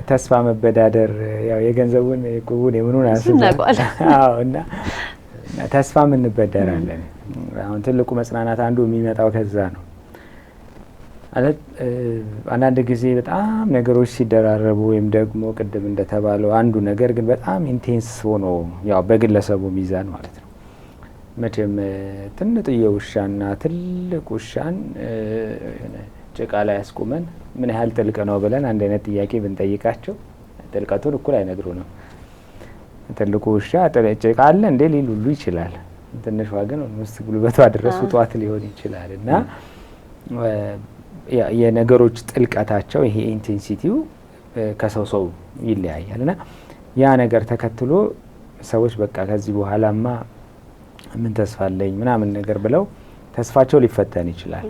ተስፋ መበዳደር ያው የገንዘቡን የቁቡን የምኑን አስናቋል። አዎ እና ተስፋ እንበደራለን። አሁን ትልቁ መጽናናት አንዱ የሚመጣው ከዛ ነው። ማለት አንዳንድ ጊዜ በጣም ነገሮች ሲደራረቡ ወይም ደግሞ ቅድም እንደተባለው አንዱ ነገር ግን በጣም ኢንቴንስ ሆኖ ያው በግለሰቡ ሚዛን ማለት ነው። መቼም ትንጥዬ ውሻና ትልቅ ውሻን ጭቃ ላይ ያስቁመን ምን ያህል ጥልቅ ነው ብለን አንድ አይነት ጥያቄ ብንጠይቃቸው ጥልቀቱን እኩል አይነግሩንም። ትልቁ ውሻ ጭቃ አለ እንዴ ሊል ሁሉ ይችላል። ትንሿ ግን ውስጥ ጉልበቷ ድረስ ውጧት ሊሆን ይችላል። እና የነገሮች ጥልቀታቸው ይሄ ኢንቴንሲቲው ከሰው ሰው ይለያያል። እና ያ ነገር ተከትሎ ሰዎች በቃ ከዚህ በኋላማ ምን ተስፋ አለኝ ምናምን ነገር ብለው ተስፋቸው ሊፈተን ይችላል።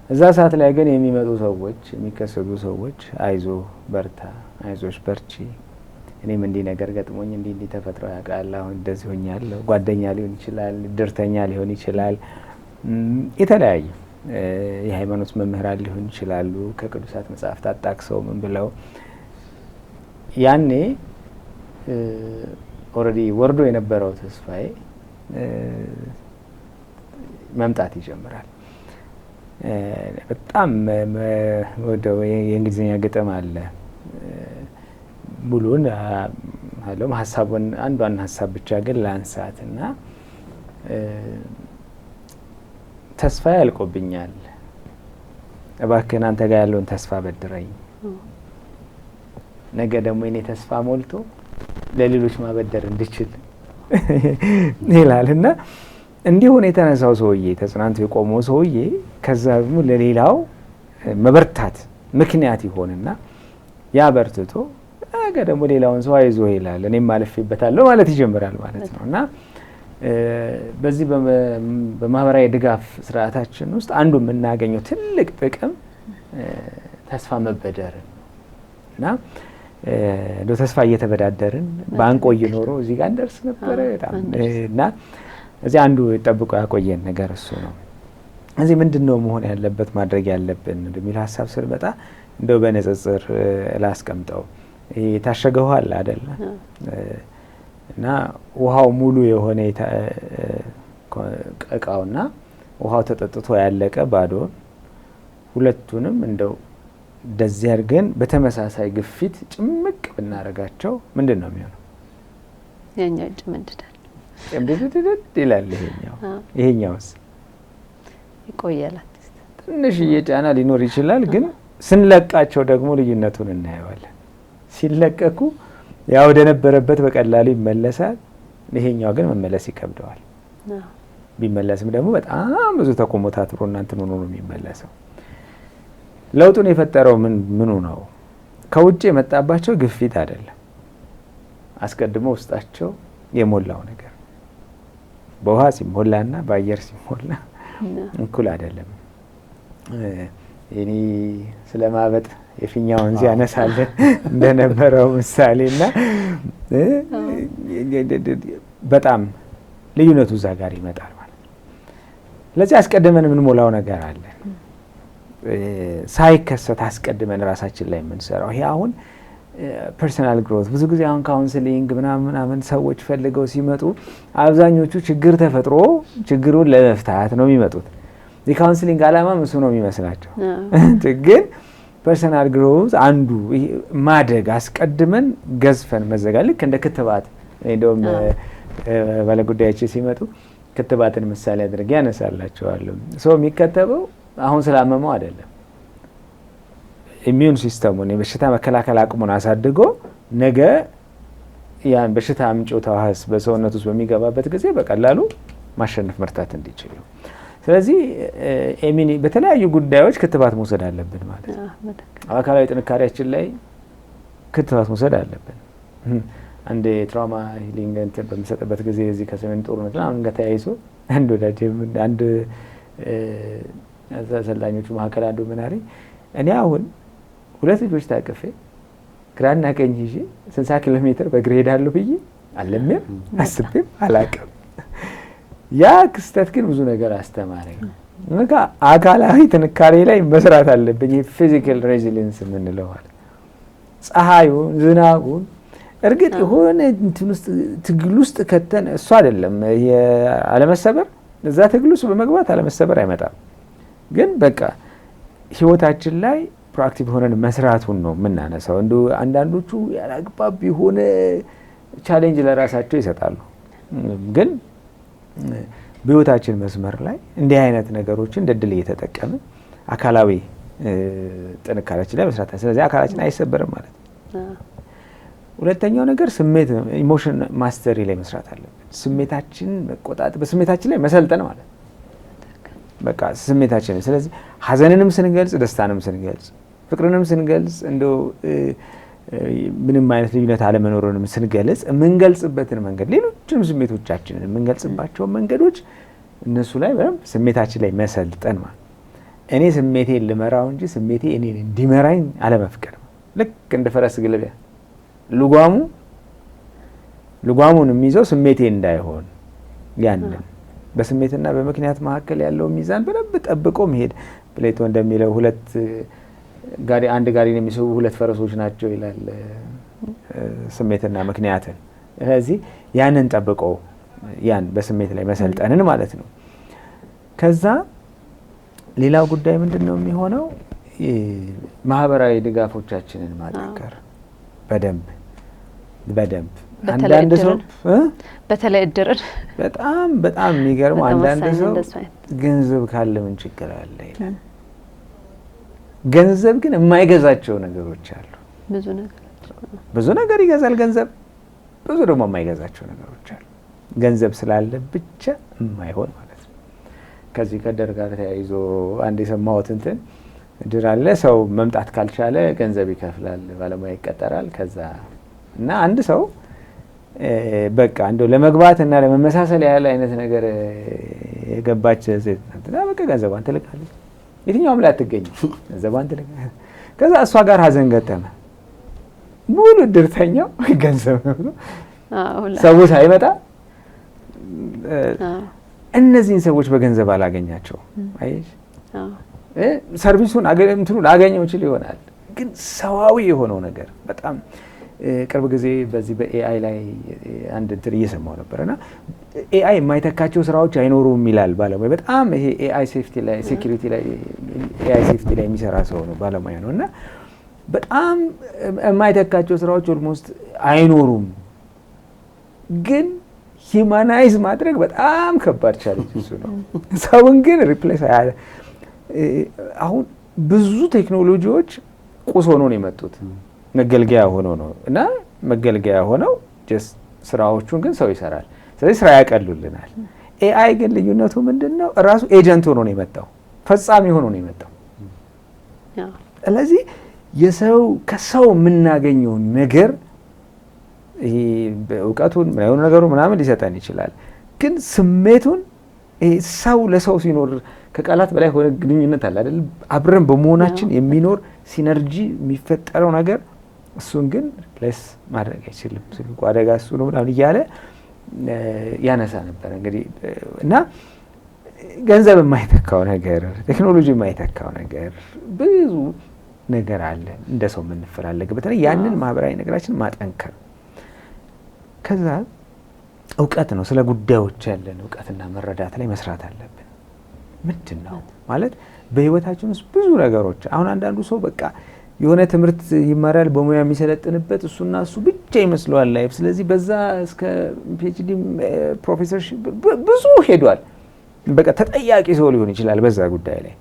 እዛ ሰዓት ላይ ግን የሚመጡ ሰዎች የሚከሰቱ ሰዎች አይዞ በርታ፣ አይዞሽ በርቺ፣ እኔም እንዲህ ነገር ገጥሞኝ እንዲህ ተፈጥሮ ያውቃል፣ አሁን እንደዚህ ሆኛለሁ፣ ጓደኛ ሊሆን ይችላል፣ ድርተኛ ሊሆን ይችላል፣ የተለያዩ የሃይማኖት መምህራን ሊሆን ይችላሉ፣ ከቅዱሳት መጽሐፍት አጣቅሰው ምን ብለው ያኔ ኦልሬዲ ወርዶ የነበረው ተስፋዬ መምጣት ይጀምራል። በጣም ወደው የእንግሊዝኛ ግጥም አለ ሙሉን አለም ሀሳቡን አንዷን ሀሳብ ብቻ ግን ላንሳትና ተስፋ ያልቆብኛል፣ እባክህን አንተ ጋር ያለውን ተስፋ በድረኝ፣ ነገ ደግሞ የኔ ተስፋ ሞልቶ ለሌሎች ማበደር እንድችል ይላልና እንዲሁ ነው የተነሳው ሰውዬ ተጽናንቶ የቆመው ሰውዬ ከዛ ደግሞ ለሌላው መበርታት ምክንያት ይሆንና ያ በርትቶ ነገ ደግሞ ሌላውን ሰው አይዞ ይላል፣ እኔም አልፌበታለሁ ማለት ይጀምራል ማለት ነው። እና በዚህ በማህበራዊ ድጋፍ ስርዓታችን ውስጥ አንዱ የምናገኘው ትልቅ ጥቅም ተስፋ መበደር እና እንደ ተስፋ እየተበዳደርን ባንቆይ ኖሮ እዚህ ጋር እንደርስ ነበረ በጣም እና እዚህ አንዱ ጠብቆ ያቆየን ነገር እሱ ነው። እዚህ ምንድነው መሆን ያለበት ማድረግ ያለብን እንደሚል ሀሳብ ስንመጣ እንደው በንጽጽር ላስቀምጠው። ይሄ የታሸገ ውሃ አለ አይደል? እና ውሃው ሙሉ የሆነ እቃውና ውሃው ተጠጥቶ ያለቀ ባዶ ሁለቱንም እንደው እንደዚህ አድርገን በተመሳሳይ ግፊት ጭምቅ ብናረጋቸው ምንድን ነው የሚሆነው? ያኛው ጭምድዳል ጭምድድድ ይላል። ይሄኛውስ ይቆያል። ትንሽዬ ጫና ሊኖር ይችላል፣ ግን ስንለቃቸው ደግሞ ልዩነቱን እናየዋለን። ሲለቀቁ ያ ወደ ነበረበት በቀላሉ ይመለሳል። ይሄኛው ግን መመለስ ይከብደዋል። ቢመለስም ደግሞ በጣም ብዙ ተቆሞታትሮ እናንተን ሆኖ ነው የሚመለሰው። ለውጡን የፈጠረው ምኑ ነው? ከውጭ የመጣባቸው ግፊት አይደለም። አስቀድሞ ውስጣቸው የሞላው ነገር በውሃ ሲሞላና በአየር ሲሞላ እኩል አይደለም። እኔ ስለማበጥ የፊኛውን ወንዝ ያነሳለን እንደነበረው ምሳሌና በጣም ልዩነቱ እዛ ጋር ይመጣል ማለት ነው። ለዚህ አስቀድመን የምንሞላው ነገር አለ፣ ሳይከሰት አስቀድመን ራሳችን ላይ የምንሰራው። ይሄ አሁን ፐርሰናል ግሮት ብዙ ጊዜ አሁን ካውንስሊንግ ምናምን ሰዎች ፈልገው ሲመጡ አብዛኞቹ ችግር ተፈጥሮ ችግሩን ለመፍታት ነው የሚመጡት። የካውንስሊንግ ዓላማ እሱ ነው የሚመስላቸው። ግን ፐርሰናል ግሮት አንዱ ማደግ አስቀድመን ገዝፈን መዘጋት፣ ልክ እንደ ክትባት። እንደውም ባለጉዳዮች ሲመጡ ክትባትን ምሳሌ አድርጌ ያነሳላቸዋለሁ። ሰው የሚከተበው አሁን ስላመመው አይደለም። ኢሚዩን ሲስተሙን የበሽታ መከላከል አቅሙን አሳድጎ ነገ ያን በሽታ አምጪ ተዋስ በሰውነት ውስጥ በሚገባበት ጊዜ በቀላሉ ማሸነፍ መርታት እንዲችል ነው። ስለዚህ በተለያዩ ጉዳዮች ክትባት መውሰድ አለብን ማለት ነው። አካላዊ ጥንካሬያችን ላይ ክትባት መውሰድ አለብን። አንድ የትራውማ ሂሊንግ እንትን በሚሰጥበት ጊዜ እዚህ ከሰሜን ጦርነት ምናምን ጋር ተያይዞ አንድ ወዳጅ አንድ አሰልጣኞቹ መካከል አንዱ ምን አለኝ፣ እኔ አሁን 2 ልጆች ታቅፌ ግራና ቀኝ ይዤ 60 ኪሎ ሜትር በእግር ሄዳለሁ ብዬ አለምም አስቤም አላውቅም። ያ ክስተት ግን ብዙ ነገር አስተማረኝ። አካላዊ ጥንካሬ ላይ መስራት አለብኝ። ፊዚካል ሬዚሊየንስ የምንለው ማለት ፀሐዩን፣ ዝናቡን እርግጥ የሆነ እንትን ውስጥ ትግል ውስጥ ከተን እሱ አይደለም አለመሰበር፣ እዛ ትግል ውስጥ በመግባት አለመሰበር አይመጣም። ግን በቃ ህይወታችን ላይ ፕሮአክቲቭ ሆነን መስራቱን ነው የምናነሳው። እንደው አንዳንዶቹ ያላግባብ የሆነ ቻሌንጅ ለራሳቸው ይሰጣሉ። ግን በህይወታችን መስመር ላይ እንዲህ አይነት ነገሮችን እንደ ድል እየተጠቀምን አካላዊ ጥንካሬያችን ላይ መስራት። ስለዚህ አካላችን አይሰበርም ማለት ነው። ሁለተኛው ነገር ስሜት ኢሞሽን ማስተሪ ላይ መስራት አለብን። ስሜታችን መቆጣጠር፣ በስሜታችን ላይ መሰልጠን ማለት ነው። በቃ ስሜታችን። ስለዚህ ሀዘንንም ስንገልጽ፣ ደስታንም ስንገልጽ፣ ፍቅርንም ስንገልጽ፣ እንደው ምንም አይነት ልዩነት አለመኖሩንም ስንገልጽ የምንገልጽበትን መንገድ፣ ሌሎችንም ስሜቶቻችንን የምንገልጽባቸውን መንገዶች እነሱ ላይ በደንብ ስሜታችን ላይ መሰልጠን ማለት እኔ ስሜቴን ልመራው እንጂ ስሜቴ እኔን እንዲመራኝ አለመፍቀድ። ልክ እንደ ፈረስ ግልቢያ ልጓሙን የሚይዘው ስሜቴ እንዳይሆን ያንን በስሜትና በምክንያት መካከል ያለው ሚዛን በደንብ ጠብቆ መሄድ። ፕሌቶ እንደሚለው አንድ ጋሪን የሚስቡ 2 ፈረሶች ናቸው ይላል፣ ስሜትና ምክንያትን። ስለዚህ ያንን ጠብቆ ያን በስሜት ላይ መሰልጠንን ማለት ነው። ከዛ ሌላው ጉዳይ ምንድን ነው የሚሆነው? ማህበራዊ ድጋፎቻችንን ማጠንከር በደንብ አንዳንድ ሰው በተለይ እድርን በጣም የሚገርመው አንዳንድ ሰው ገንዘብ ካለ ምን ችግር አለ ይላል። ገንዘብ ግን የማይገዛቸው ነገሮች አሉ። ብዙ ነገር ይገዛል ገንዘብ፣ ብዙ ደግሞ የማይገዛቸው ነገሮች አሉ። ገንዘብ ስላለ ብቻ የማይሆን ማለት ነው። ከዚህ ከእድር ጋር ተያይዞ አንድ የሰማሁት እንትን እድር አለ። ሰው መምጣት ካልቻለ ገንዘብ ይከፍላል፣ ባለሙያ ይቀጠራል። ከዛ እና አንድ ሰው በቃ እንደው ለመግባት እና ለመመሳሰል ያለ አይነት ነገር የገባች ሴት በቃ ገንዘቧን ትልካለች። የትኛውም ላይ አትገኝም፣ ገንዘቧን ትልካለች። ከዛ እሷ ጋር ሀዘን ገጠመ። ሙሉ እድርተኛው ገንዘብ ነው። ሰው ሳይመጣ እነዚህን ሰዎች በገንዘብ አላገኛቸው። አይሽ ሰርቪሱን ላገኘው ይችል ይሆናል፣ ግን ሰዋዊ የሆነው ነገር በጣም ቅርብ ጊዜ በዚህ በኤአይ ላይ አንድ እንትን እየሰማው ነበርና ኤአይ የማይተካቸው ስራዎች አይኖሩም ይላል ባለሙያ። በጣም ይሄ ኤአይ ሴፍቲ ላይ ሴኩሪቲ ላይ ኤአይ ሴፍቲ ላይ የሚሰራ ሰው ነው፣ ባለሙያ ነው። እና በጣም የማይተካቸው ስራዎች ኦልሞስት አይኖሩም፣ ግን ሂማናይዝ ማድረግ በጣም ከባድ ቻሌንጅ እሱ ነው። ሰውን ግን ሪፕሌስ አሁን ብዙ ቴክኖሎጂዎች ቁስ ሆኖ ነው የመጡት፣ መገልገያ ሆኖ ነው እና መገልገያ ሆነው ጀስት ስራዎቹን ግን ሰው ይሰራል። ስለዚህ ስራ ያቀሉልናል። ኤአይ ግን ልዩነቱ ምንድነው? ራሱ ኤጀንት ሆኖ ነው የመጣው፣ ፈጻሚ ሆኖ ነው የመጣው። ስለዚህ የሰው ከሰው የምናገኘው ነገር ይሄ እውቀቱን ምናምን ነገሩ ምናምን ሊሰጠን ይችላል፣ ግን ስሜቱን ሰው ለሰው ሲኖር ከቃላት በላይ ሆነ ግንኙነት አለ አይደል? አብረን በመሆናችን የሚኖር ሲነርጂ የሚፈጠረው ነገር እሱን ግን ፕሌስ ማድረግ አይችልም። ስልኩ አደጋ እሱ ነው ምናምን እያለ ያነሳ ነበር እንግዲህ። እና ገንዘብ የማይተካው ነገር፣ ቴክኖሎጂ የማይተካው ነገር ብዙ ነገር አለ እንደ ሰው የምንፈላለግ። በተለይ ያንን ማህበራዊ ነገራችን ማጠንከር፣ ከዛ እውቀት ነው። ስለ ጉዳዮች ያለን እውቀትና መረዳት ላይ መስራት አለብን። ምንድን ነው ማለት በህይወታችን ውስጥ ብዙ ነገሮች አሁን አንዳንዱ ሰው በቃ የሆነ ትምህርት ይማራል በሙያ የሚሰለጥንበት እሱና እሱ ብቻ ይመስለዋል ላይፍ። ስለዚህ በዛ እስከ ፒኤችዲ ፕሮፌሰርሺፕ ብዙ ሄዷል። በቃ ተጠያቂ ሰው ሊሆን ይችላል በዛ ጉዳይ ላይ።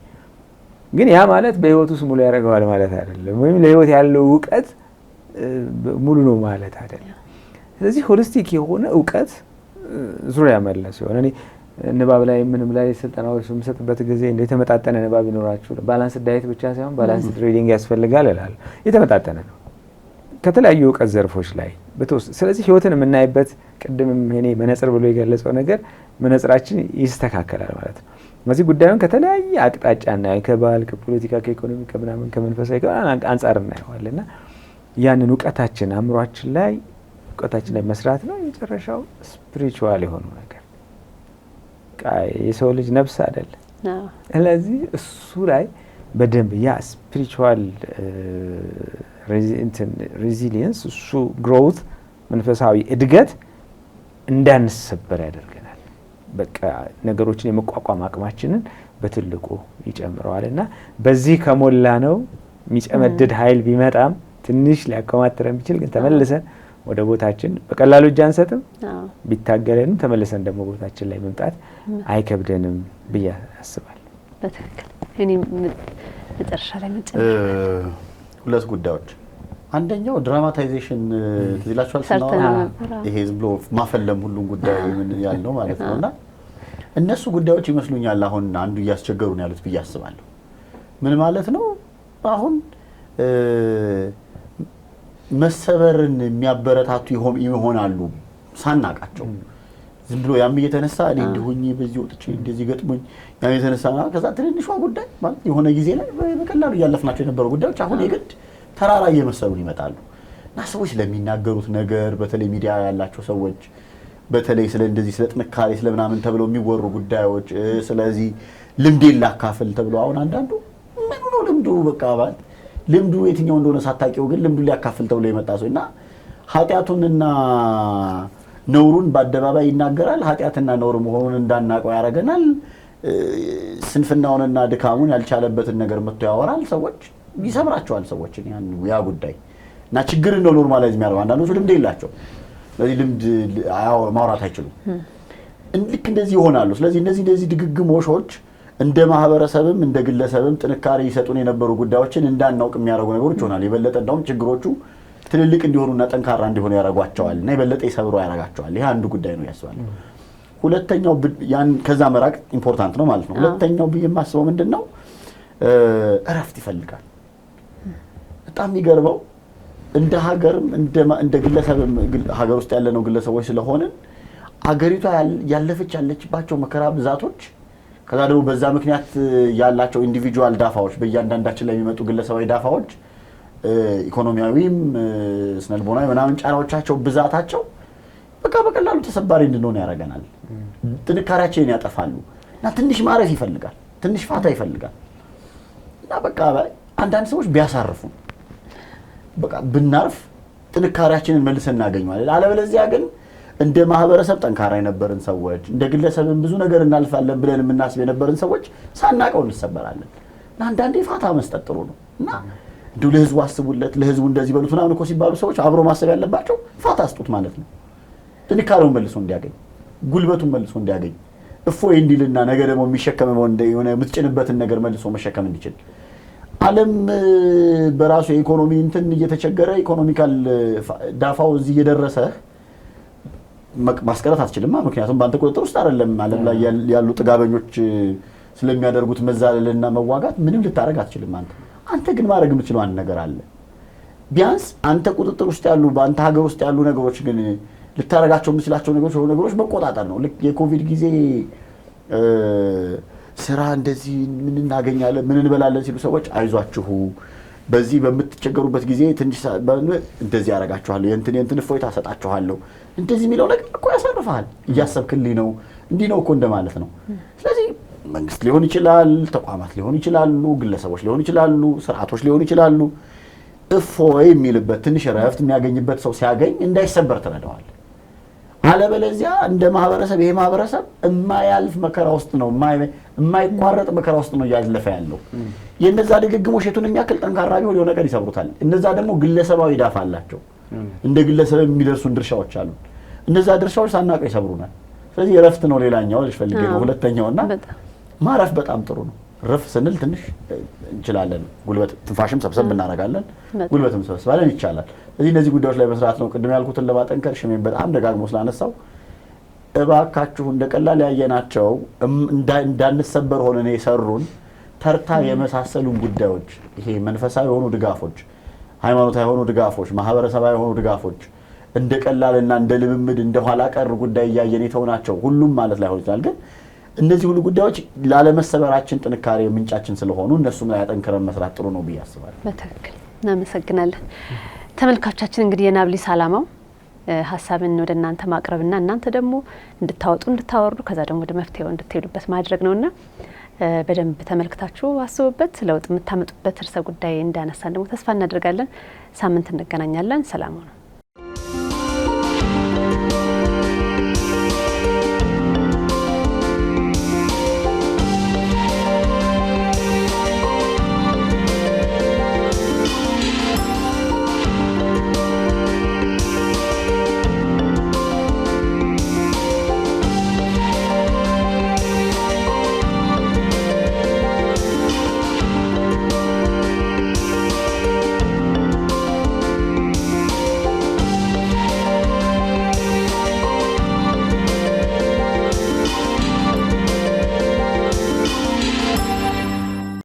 ግን ያ ማለት በህይወቱ ውስጥ ሙሉ ያደርገዋል ማለት አይደለም፣ ወይም ለህይወት ያለው እውቀት ሙሉ ነው ማለት አይደለም። ስለዚህ ሆሊስቲክ የሆነ እውቀት ዙሪያ መለስ የሆነ እኔ ንባብ ላይ ምንም ላይ ስልጠናዎች የምሰጥበት ጊዜ እንደ የተመጣጠነ ንባብ ይኖራችሁ፣ ባላንስ ዳይት ብቻ ሳይሆን ባላንስ ሪዲንግ ያስፈልጋል እላለሁ። የተመጣጠነ ነው ከተለያዩ እውቀት ዘርፎች ላይ በተወሰነ። ስለዚህ ህይወትን የምናይበት ቅድምም እኔ መነጽር ብሎ የገለጸው ነገር መነጽራችን ይስተካከላል ማለት ነው። በዚህ ጉዳዩን ከተለያየ አቅጣጫ እናየው፣ ከባህል፣ ከፖለቲካ፣ ከኢኮኖሚ፣ ከምናምን ከመንፈሳዊ አንጻር እናየዋልና ያንን እውቀታችን አእምሯችን ላይ እውቀታችን ላይ መስራት ነው። የመጨረሻው ስፒሪቹዋል የሆነው ነገር የሰው ልጅ ነፍስ አይደል? ስለዚህ እሱ ላይ በደንብ ያ ስፒሪቹዋል ሬዚሊየንስ እሱ ግሮውት መንፈሳዊ እድገት እንዳንሰበር ያደርገናል። በቃ ነገሮችን የመቋቋም አቅማችንን በትልቁ ይጨምረዋል። እና በዚህ ከሞላ ነው የሚጨመድድ ኃይል ቢመጣም ትንሽ ሊያከማትረን ቢችል ግን ተመልሰን ወደ ቦታችን በቀላሉ እጅ አንሰጥም። ቢታገለንም ተመልሰን ደግሞ ቦታችን ላይ መምጣት አይከብደንም ብዬ አስባለሁ። በትክክል እኔ መጨረሻ ላይ ሁለት ጉዳዮች፣ አንደኛው ድራማታይዜሽን ትዝ ይላችኋል ስናወራ ይሄ ዝም ብሎ ማፈለም ሁሉን ጉዳይ ምን ያልነው ማለት ነውና እነሱ ጉዳዮች ይመስሉኛል አሁን አንዱ እያስቸገሩን ያሉት ብዬ አስባለሁ። ምን ማለት ነው? አሁን መሰበርን የሚያበረታቱ ይሆናሉ ሳናቃቸው። ዝም ብሎ ያም እየተነሳ እኔ እንዲሁኝ በዚህ ወጥቼ እንደዚህ ገጥሞኝ ያም እየተነሳ ከዛ ትንንሿ ጉዳይ ማለት የሆነ ጊዜ ላይ በቀላሉ እያለፍናቸው የነበሩ ጉዳዮች አሁን የግድ ተራራ እየመሰሉን ይመጣሉ። እና ሰዎች ስለሚናገሩት ነገር በተለይ ሚዲያ ያላቸው ሰዎች በተለይ ስለ እንደዚህ ስለ ጥንካሬ ስለ ምናምን ተብለው የሚወሩ ጉዳዮች ስለዚህ ልምዴን ላካፍል ተብለው አሁን አንዳንዱ ምን ነው ልምዱ በቃ ማለት ልምዱ የትኛው እንደሆነ ሳታውቂው ግን ልምዱ ሊያካፍል ተብሎ የመጣ ሰው እና ኃጢያቱንና ነውሩን በአደባባይ ይናገራል። ኃጢያትና ነውር መሆኑን እንዳናቀው ያደርገናል። ስንፍናውንና ድካሙን ያልቻለበትን ነገር መጥቶ ያወራል። ሰዎች ይሰብራቸዋል። ሰዎችን ያ ጉዳይ እና ችግር ነው ኖርማላይዝ የሚያደርገው። አንዳንዶቹ ልምድ የላቸው፣ ስለዚህ ልምድ ማውራት አይችሉም። ልክ እንደዚህ ይሆናሉ። ስለዚህ እነዚህ ድግግሞሾች እንደ ማህበረሰብም እንደ ግለሰብም ጥንካሬ ይሰጡን የነበሩ ጉዳዮችን እንዳናውቅ የሚያደርጉ ነገሮች ይሆናል። የበለጠ እንደውም ችግሮቹ ትልልቅ እንዲሆኑና ጠንካራ እንዲሆኑ ያደርጓቸዋል እና የበለጠ ይሰብሩ ያደርጋቸዋል። ይሄ አንዱ ጉዳይ ነው ያስባል። ሁለተኛው ያን ከዛ መራቅ ኢምፖርታንት ነው ማለት ነው። ሁለተኛው ብዬ የማስበው ምንድነው እረፍት ይፈልጋል። በጣም የሚገርመው እንደ ሀገርም እንደ ግለሰብም ሀገር ውስጥ ያለነው ግለሰቦች ስለሆነ አገሪቷ ያለፈቻለችባቸው መከራ ብዛቶች ከዛ ደግሞ በዛ ምክንያት ያላቸው ኢንዲቪጁዋል ዳፋዎች በእያንዳንዳችን ላይ የሚመጡ ግለሰባዊ ዳፋዎች ኢኮኖሚያዊም ስነልቦናዊ ምናምን ጫናዎቻቸው ብዛታቸው በቃ በቀላሉ ተሰባሪ እንድንሆን ያደርገናል። ጥንካሬያችንን ያጠፋሉ እና ትንሽ ማረፍ ይፈልጋል፣ ትንሽ ፋታ ይፈልጋል እና በቃ አንዳንድ ሰዎች ቢያሳርፉ በቃ ብናርፍ ጥንካሬያችንን መልሰን እናገኘዋለን። አለበለዚያ ግን እንደ ማህበረሰብ ጠንካራ የነበርን ሰዎች እንደ ግለሰብን ብዙ ነገር እናልፋለን ብለን የምናስብ የነበርን ሰዎች ሳናቀው እንሰበራለን። እና አንዳንዴ ፋታ መስጠት ጥሩ ነው እና እንደው ለህዝቡ አስቡለት፣ ለህዝቡ እንደዚህ በሉት ምናምን እኮ ሲባሉ ሰዎች አብሮ ማሰብ ያለባቸው ፋታ አስጡት ማለት ነው። ጥንካሬውን መልሶ እንዲያገኝ፣ ጉልበቱን መልሶ እንዲያገኝ፣ እፎይ እንዲልና ነገ ደግሞ የሚሸከመው የሆነ የምትጭንበትን ነገር መልሶ መሸከም እንዲችል። ዓለም በራሱ የኢኮኖሚ እንትን እየተቸገረ ኢኮኖሚካል ዳፋው እዚህ እየደረሰ ማስቀረት አትችልም። ምክንያቱም በአንተ ቁጥጥር ውስጥ አይደለም። ዓለም ላይ ያሉ ጥጋበኞች ስለሚያደርጉት መዛለልና መዋጋት ምንም ልታረግ አትችልም። አንተ ግን ማድረግ የምትችለው አንድ ነገር አለ። ቢያንስ አንተ ቁጥጥር ውስጥ ያሉ በአንተ ሀገር ውስጥ ያሉ ነገሮች ግን ልታረጋቸው የምትችላቸው ነገሮች መቆጣጠር ነው። ልክ የኮቪድ ጊዜ ስራ እንደዚህ ምን እናገኛለን ምን እንበላለን ሲሉ ሰዎች አይዟችሁ በዚህ በምትቸገሩበት ጊዜ ትንሽ እንደዚህ ያረጋችኋለሁ የእንትን እፎይታ ሰጣችኋለሁ እንደዚህ የሚለው ነገር እኮ ያሳርፋል። እያሰብክልኝ ነው እንዲህ ነው እኮ እንደማለት ነው። ስለዚህ መንግስት ሊሆን ይችላል፣ ተቋማት ሊሆን ይችላሉ፣ ግለሰቦች ሊሆን ይችላሉ፣ ስርዓቶች ሊሆን ይችላሉ። እፎይ የሚልበት ትንሽ ረፍት የሚያገኝበት ሰው ሲያገኝ እንዳይሰበር ትረዳዋል። አለበለዚያ እንደ ማህበረሰብ ይሄ ማህበረሰብ የማያልፍ መከራ ውስጥ ነው፣ የማይቋረጥ መከራ ውስጥ ነው እያለፈ ያለው። የነዛ ድግግሞሽ የቱን የሚያክል ጠንካራ ቢሆን የሆነ ነገር ይሰብሩታል። እነዛ ደግሞ ግለሰባዊ ዳፋ አላቸው። እንደ ግለሰብ የሚደርሱን ድርሻዎች አሉ። እነዛ ድርሻዎች ሳናቀው ይሰብሩናል። ስለዚህ ረፍት ነው ሌላኛው ልፈልግ ነው ሁለተኛውና ማረፍ በጣም ጥሩ ነው። ረፍ ስንል ትንሽ እንችላለን፣ ጉልበት ትንፋሽም ሰብሰብ እናደርጋለን፣ ጉልበትም ሰብስባለን ይቻላል። እነዚህ ጉዳዮች ላይ መስራት ነው። ቅድም ያልኩትን ለማጠንከር ሽሜን በጣም ደጋግሞ ስላነሳው እባካችሁ እንደቀላል ያየናቸው እንዳንሰበር ሆነን የሰሩን ተርታ የመሳሰሉን ጉዳዮች ይሄ መንፈሳዊ የሆኑ ድጋፎች፣ ሃይማኖታዊ የሆኑ ድጋፎች፣ ማህበረሰባዊ የሆኑ ድጋፎች እንደቀላልና እንደ ልምምድ እንደ ኋላ ቀር ጉዳይ እያየን የተውናቸው ሁሉም ማለት ላይሆን ይችላል። ግን እነዚህ ሁሉ ጉዳዮች ላለመሰበራችን ጥንካሬ ምንጫችን ስለሆኑ እነሱም ላይ አጠንክረን መስራት ጥሩ ነው ብዬ አስባለሁ። በትክክል እናመሰግናለን። ተመልካቾቻችን እንግዲህ የናብሊስ ዓላማው ሀሳብን ወደ እናንተ ማቅረብና እናንተ ደግሞ እንድታወጡ እንድታወርዱ ከዛ ደግሞ ወደ መፍትሄው እንድትሄዱበት ማድረግ ነውና በደንብ ተመልክታችሁ አስቡበት። ለውጥ የምታመጡበት ርዕሰ ጉዳይ እንዳነሳን ደግሞ ተስፋ እናደርጋለን። ሳምንት እንገናኛለን። ሰላም ሁኑ።